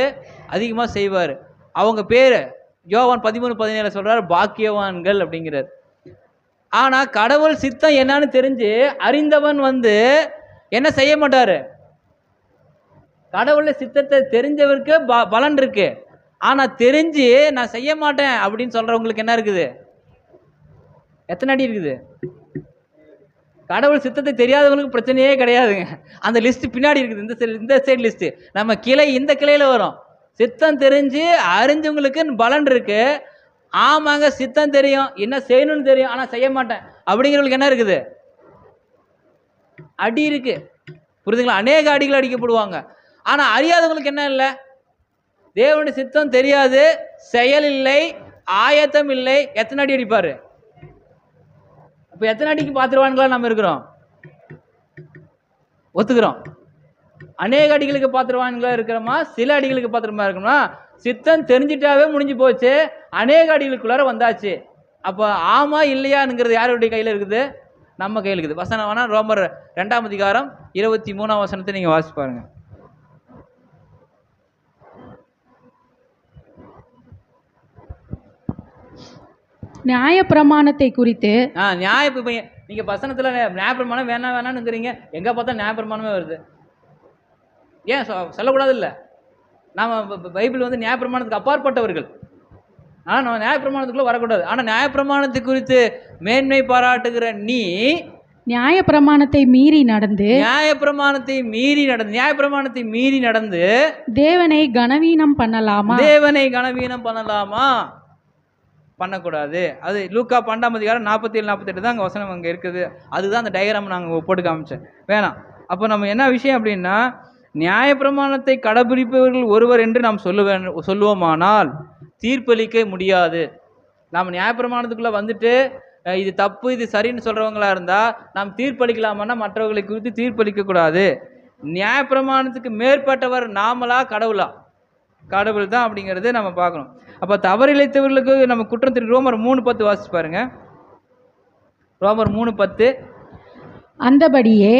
அதிகமாக செய்வார். அவங்க பேர் யோவான் 13:17 சொல்கிறார், பாக்கியவான்கள் அப்படிங்கிறார். ஆனால் கடவுள் சித்தம் என்னன்னு தெரிஞ்சு அறிந்தவன் என்ன செய்ய மாட்டார்? கடவுளுடைய சித்தத்தை தெரிஞ்சவருக்கு பலன் இருக்கு. ஆனால் தெரிஞ்சு நான் செய்ய மாட்டேன் அப்படின்னு சொல்கிறவங்களுக்கு என்ன இருக்குது? எத்தனை அடி இருக்குது? கடவுள் சித்தத்தை தெரியாதவங்களுக்கு பிரச்சனையே கிடையாதுங்க. அந்த லிஸ்ட் பின்னாடி இருக்குது. இந்த சைடு லிஸ்ட் நம்ம இந்த கிளையில் வரும். சித்தம் தெரிஞ்சு அறிஞ்சவங்களுக்கு பலன் இருக்கு. ஆமாங்க, சித்தம் தெரியும், என்ன செய்யணும்னு தெரியும், ஆனால் செய்ய மாட்டேன் அப்படிங்கிறவங்களுக்கு என்ன இருக்குது? அடி இருக்கு. புரியுதுங்களா? அநேக அடிகள் அடிக்கப்படுவாங்க. ஆனால் அறியாதவங்களுக்கு என்ன இல்லை? தேவனுடைய சித்தம் தெரியாது, செயல் இல்லை, ஆயத்தம் இல்லை. எத்தனை அடி அடிப்பாரு? இப்போ எத்தனை அடிக்கு பார்த்துருவான்களா நம்ம இருக்கிறோம்? ஒத்துக்கிறோம். அநேக அடிகளுக்கு பார்த்துருவான்களா இருக்கிறோமா? சில அடிகளுக்கு பார்த்துருமா இருக்கணுமா? சித்தம் தெரிஞ்சிட்டாவே முடிஞ்சு போச்சு. அநேக அடிகளுக்குள்ளார வந்தாச்சு. அப்போ ஆமா இல்லையானுங்கிறது யாருடைய கையில் இருக்குது? நம்ம கையில் இருக்குது. வசனம் வேணா ரோமர் 2ஆம் அதிகாரம் 23ஆம் வசனத்தை நீங்கள் வாசிச்சு பாருங்க. நியாயப்பிரமாணத்தை குறித்து நீங்க வசனத்துல நியாயப்பிரமாணம் வேணாம்னுங்கிறீங்க. எங்க பார்த்தா நியாயப்பிரமாணமே வருது. ஏன் சொல்லக்கூடாது? இல்லை, நாம பைபிள் நியாயப்பிரமாணத்துக்கு அப்பாற்பட்டவர்கள். ஆனால் நம்ம நியாயப்பிரமாணத்துக்குள்ள வரக்கூடாது. ஆனால் நியாயப்பிரமாணத்தை குறித்து மேன்மை பாராட்டுகிற நீ நியாயப்பிரமாணத்தை மீறி நடந்து தேவனை கனவீனம் பண்ணலாமா? பண்ணக்கூடாது. அது லூக்கா 12:47-48 தான் அங்கே வசனம் அங்கே இருக்குது. அதுதான் அந்த டயக்ராம் நாங்கள் போட்டு காமிச்சேன். வேணாம். அப்போ நம்ம என்ன விஷயம் அப்படின்னா, நியாயப்பிரமாணத்தை கடைபிடிப்பவர்கள் ஒருவர் என்று நாம் சொல்லுவோமானால் தீர்ப்பளிக்க முடியாது. நாம் நியாயப்பிரமாணத்துக்குள்ளே வந்துட்டு இது தப்பு இது சரின்னு சொல்கிறவங்களா இருந்தால் நாம் தீர்ப்பளிக்கலாமான்னா மற்றவர்களை குறித்து தீர்ப்பளிக்கக்கூடாது. நியாயப்பிரமாணத்துக்கு மேற்பட்டவர் நாமளா கடவுளா? கடவுள் தான் அப்படிங்கிறது நம்ம பார்க்கணும். அப்போ தவறிழைத்தவர்களுக்கு நம்ம குற்றம் தெரியும். ரோமர் 3:10 வாசிச்சு பாருங்க. ரோமர் 3:10. அந்தபடியே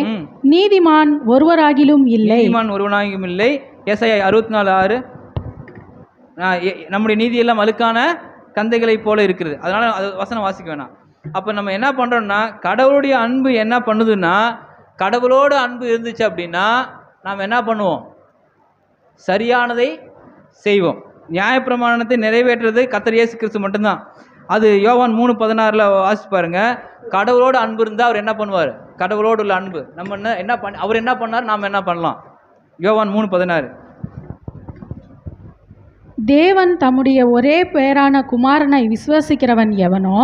நீதிமான் ஒருவராகிலும் இல்லை. நீதிமான் ஒருவனாகிலும் இல்லை. ஏசாயா 64:6. நம்முடைய நீதியெல்லாம் அழுக்கான கந்தைகளை போல இருக்கிறது. அதனால அது வசனம் வாசிக்க வேணாம். அப்போ நம்ம என்ன பண்ணுறோம்னா, கடவுளுடைய அன்பு என்ன பண்ணுதுன்னா, கடவுளோடு அன்பு இருந்துச்சு அப்படின்னா நாம் என்ன பண்ணுவோம்? சரியானதை செய்வோம். நியாயப்பிரமாணத்தை நிறைவேற்றுறது கர்த்தர் இயேசு கிறிஸ்து மட்டும்தான். அது யோவான் 3:16 வாசிச்சு பாருங்க. கடவுளோடு அன்பு இருந்தால் அவர் என்ன பண்ணுவார்? கடவுளோடு உள்ள அன்பு நம்ம என்ன அவர் என்ன பண்ணார், நாம் என்ன பண்ணலாம்? யோவான் 3:16. தேவன் தம்முடைய ஒரே பேரான குமாரனை விசுவாசிக்கிறவன் எவனோ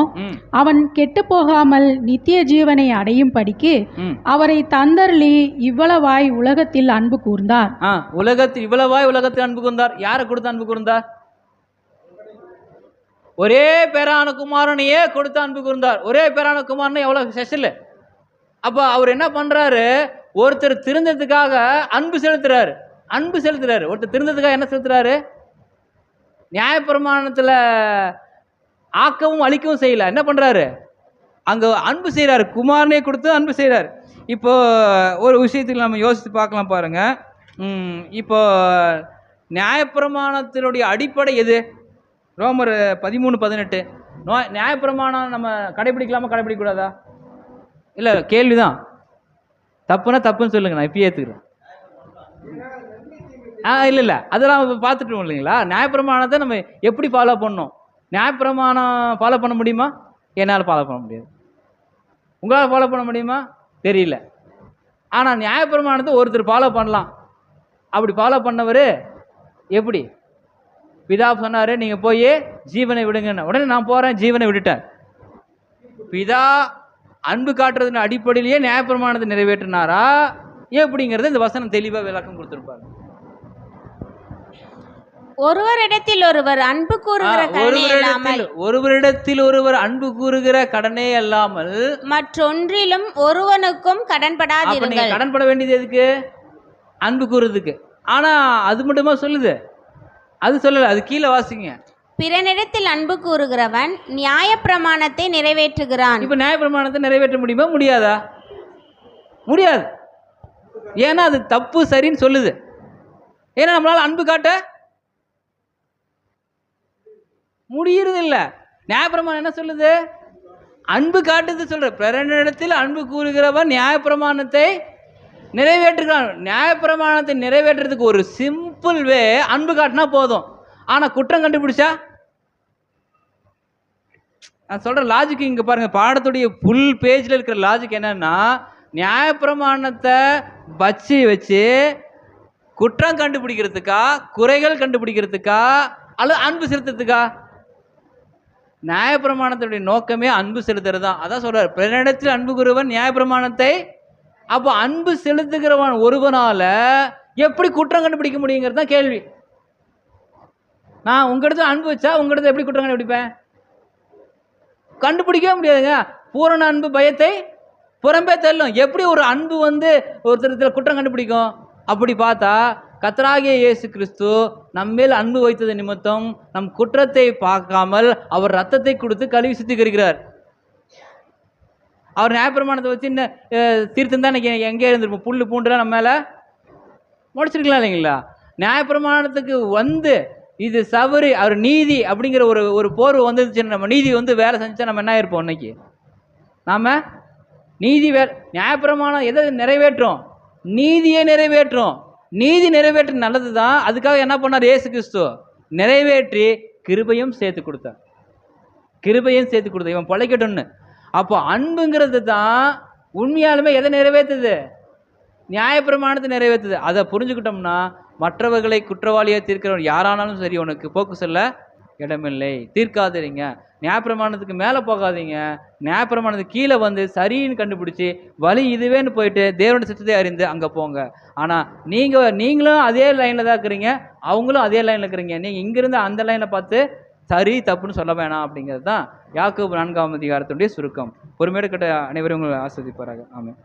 அவன் கெட்டு போகாமல் நித்திய ஜீவனை அடையும் படிக்கு அவரை தந்தருளி இவ்வளவாய் உலகத்தில் அன்பு கூர்ந்தார். உலகத்தில் அன்பு கூர்ந்தார். யாரை கொடுத்து அன்பு கூர்ந்தார்? ஒரே பேரான குமாரனையே கொடுத்து அன்பு கூர்ந்தார். ஒரே பேரான குமாரனை எவ்வளவு ஸ்பெஷல். அப்போ அவர் என்ன பண்றாரு? ஒருத்தர் திருந்ததுக்காக அன்பு செலுத்துறாரு. ஒருத்தர் திருந்ததுக்காக என்ன செலுத்துறாரு? நியாயப்பிரமாணத்தில் ஆக்கவும் அழிக்கவும் செய்யல. என்ன பண்ணுறாரு? அங்கே அன்பு செய்கிறாரு. குமாரனே கொடுத்து அன்பு செய்கிறார். இப்போ ஒரு விஷயத்தில் நம்ம யோசித்து பார்க்கலாம் பாருங்க. இப்போ நியாயப்பிரமாணத்தினுடைய அடிப்படை எது? ரோமர் 13:18. நியாயப்பிரமாணம் நம்ம கடைபிடிக்கலாமா கடைபிடிக்கக்கூடாதா? இல்லை, கேள்விதான். தப்புன்னா தப்புன்னு சொல்லுங்க, நான் இப்பயே ஏற்றுக்கிறேன். இல்லை அதெல்லாம் பார்த்துட்டோம் இல்லைங்களா? நியாயப்பிரமாணத்தை நம்ம எப்படி ஃபாலோ பண்ணோம்? நியாயப்பிரமாணம் ஃபாலோ பண்ண முடியுமா? என்னால் ஃபாலோ பண்ண முடியாது. உங்களால் ஃபாலோ பண்ண முடியுமா? தெரியல. ஆனால் நியாயப்பிரமாணத்தை ஒருத்தர் ஃபாலோ பண்ணலாம். அப்படி ஃபாலோ பண்ணவர் எப்படி? பிதா சொன்னார், நீங்கள் போய் ஜீவனை விடுங்கன்னு. உடனே நான் போகிறேன், ஜீவனை விட்டுட்டேன். பிதா அன்பு காட்டுறதுன்னு அடிப்படையிலேயே நியாயப்பிரமாணத்தை நிறைவேற்றினாரா எப்படிங்கிறது இந்த வசனம் தெளிவாக விளக்கம் கொடுத்துருப்பாரு. ஒருவரிடத்தில் ஒருவர் அன்பு கூறுகிற கடனே அல்லாமல் மற்றொன்றிலும் ஒருவனுக்கும் கடன்படாதீர்கள். கடன்பட வேண்டியது எதுக்கு? அன்பு கூறுறதுக்கு. ஆனா அது மட்டுமா சொல்லுது? அது சொல்லல. அது கீழே வாசிங்க. பிறனிடத்தில் அன்பு கூறுகிறவன் நியாயப்பிரமாணத்தை நிறைவேற்றுகிறான். இப்ப நியாயப்பிரமாணத்தை நிறைவேற்ற முடியுமா? முடியாதா? முடியாது. ஏன்னா அது தப்பு சரின்னு சொல்லுது. ஏன்னா நம்மளால அன்பு காட்ட முடியறது இல்லை. நியாயப்பிரமாணம் என்ன சொல்லுது? அன்பு காட்டுது சொல்ற. பிறனிடத்தில் அன்பு கூறுகிறவன் நியாயப்பிரமாணத்தை நிறைவேற்றுகிறான். நியாயப்பிரமாணத்தை நிறைவேற்றுறதுக்கு ஒரு சிம்பிள் வே அன்பு காட்டினா போதும். ஆனால் குற்றம் கண்டுபிடிச்சா, நான் சொல்ற லாஜிக் இங்கே பாருங்க. பாடத்துடைய ஃபுல் பேஜில் இருக்கிற லாஜிக் என்னன்னா, நியாயப்பிரமாணத்தை வச்சு குற்றம் கண்டுபிடிக்கிறதுக்கா, குறைகள் கண்டுபிடிக்கிறதுக்கா, அல்லது அன்பு செலுத்துறதுக்கா? நியாயப்பிரமாணத்துடைய நோக்கமே அன்பு செலுத்துறது தான். அதான் சொல்றார், பிறனிடத்தில் அன்பு கூறுவன் நியாயப்பிரமாணத்தை. அப்போ அன்பு செலுத்துகிறவன் ஒருவனால எப்படி குற்றம் கண்டுபிடிக்க முடியுங்கிறது தான் கேள்வி. நான் உங்க இடத்துல அன்பு வச்சா உங்க இடத்துல எப்படி குற்றம் கண்டுபிடிப்பேன்? கண்டுபிடிக்கவே முடியாதுங்க. பூரண அன்பு பயத்தை புறம்பே தள்ளும். எப்படி ஒரு அன்பு ஒருத்தரத்தில் குற்றம் கண்டுபிடிக்கும்? அப்படி பார்த்தா கர்த்தராகிய இயேசு கிறிஸ்து நம்மேல் அன்பு வைத்தது நிமித்தம் நம் குற்றத்தை பார்க்காமல் அவர் ரத்தத்தை கொடுத்து கழுவி சுத்திகரிக்கிறார். அவர் நியாயப்பிரமாணத்தை வச்சு தீர்த்தம் தான் எங்கே இருந்திருப்போம்? புல்லு பூண்டுலாம் நம்ம மேலே முடிச்சிருக்கலாம் இல்லைங்களா? நியாயப்பிரமாணத்துக்கு இது சவறு, அவர் நீதி அப்படிங்கிற ஒரு போர்வு வந்துருச்சுன்னு நம்ம நீதி வேலை செஞ்சா நம்ம என்ன ஆயிருப்போம்? இன்னைக்கு நாம நீதி நியாயப்பிரமாணம் எதை நிறைவேற்றும்? நீதியை நிறைவேற்றும். நீதி நிறைவேற்ற நல்லது தான். அதுக்காக என்ன பண்ணார் இயேசு கிறிஸ்து? நிறைவேற்றி கிருபையும் சேர்த்து கொடுத்தார். இவன் பிழைக்கட்டும்னு. அப்போ அன்புங்கிறது தான் உண்மையாலுமே எதை நிறைவேற்றுது? நியாயப்பிரமாணத்தை நிறைவேற்றுது. அதை புரிஞ்சுக்கிட்டோம்னா மற்றவர்களை குற்றவாளியாக தீர்க்கிறவன் யாரானாலும் சரி, உனக்கு போக்கு சொல்ல இடமில்லை. தீர்க்காதீங்க, நியாயப்பிரமாணத்துக்கு மேலே போகாதீங்க, நியாயப்பிரமாணத்துக்கு கீழே வந்து சரின்னு கண்டுபிடிச்சி வழி இதுவேன்னு போயிட்டு தேவனுடைய சித்தத்தை அறிந்து அங்கே போங்க. ஆனால் நீங்களும் அதே லைனில் தான் இருக்கிறீங்க, அவங்களும் அதே லைனில் இருக்கிறீங்க. நீங்கள் இங்கிருந்து அந்த லைனை பார்த்து சரி தப்புன்னு சொல்ல வேணாம் அப்படிங்கிறது தான் யாக்கோபு 4ஆம் அதிகாரத்துடைய சுருக்கம். பொறுமையோடு கேட்ட அனைவரும் உங்களை ஆஸ்வதிப்பாராக. ஆமென்.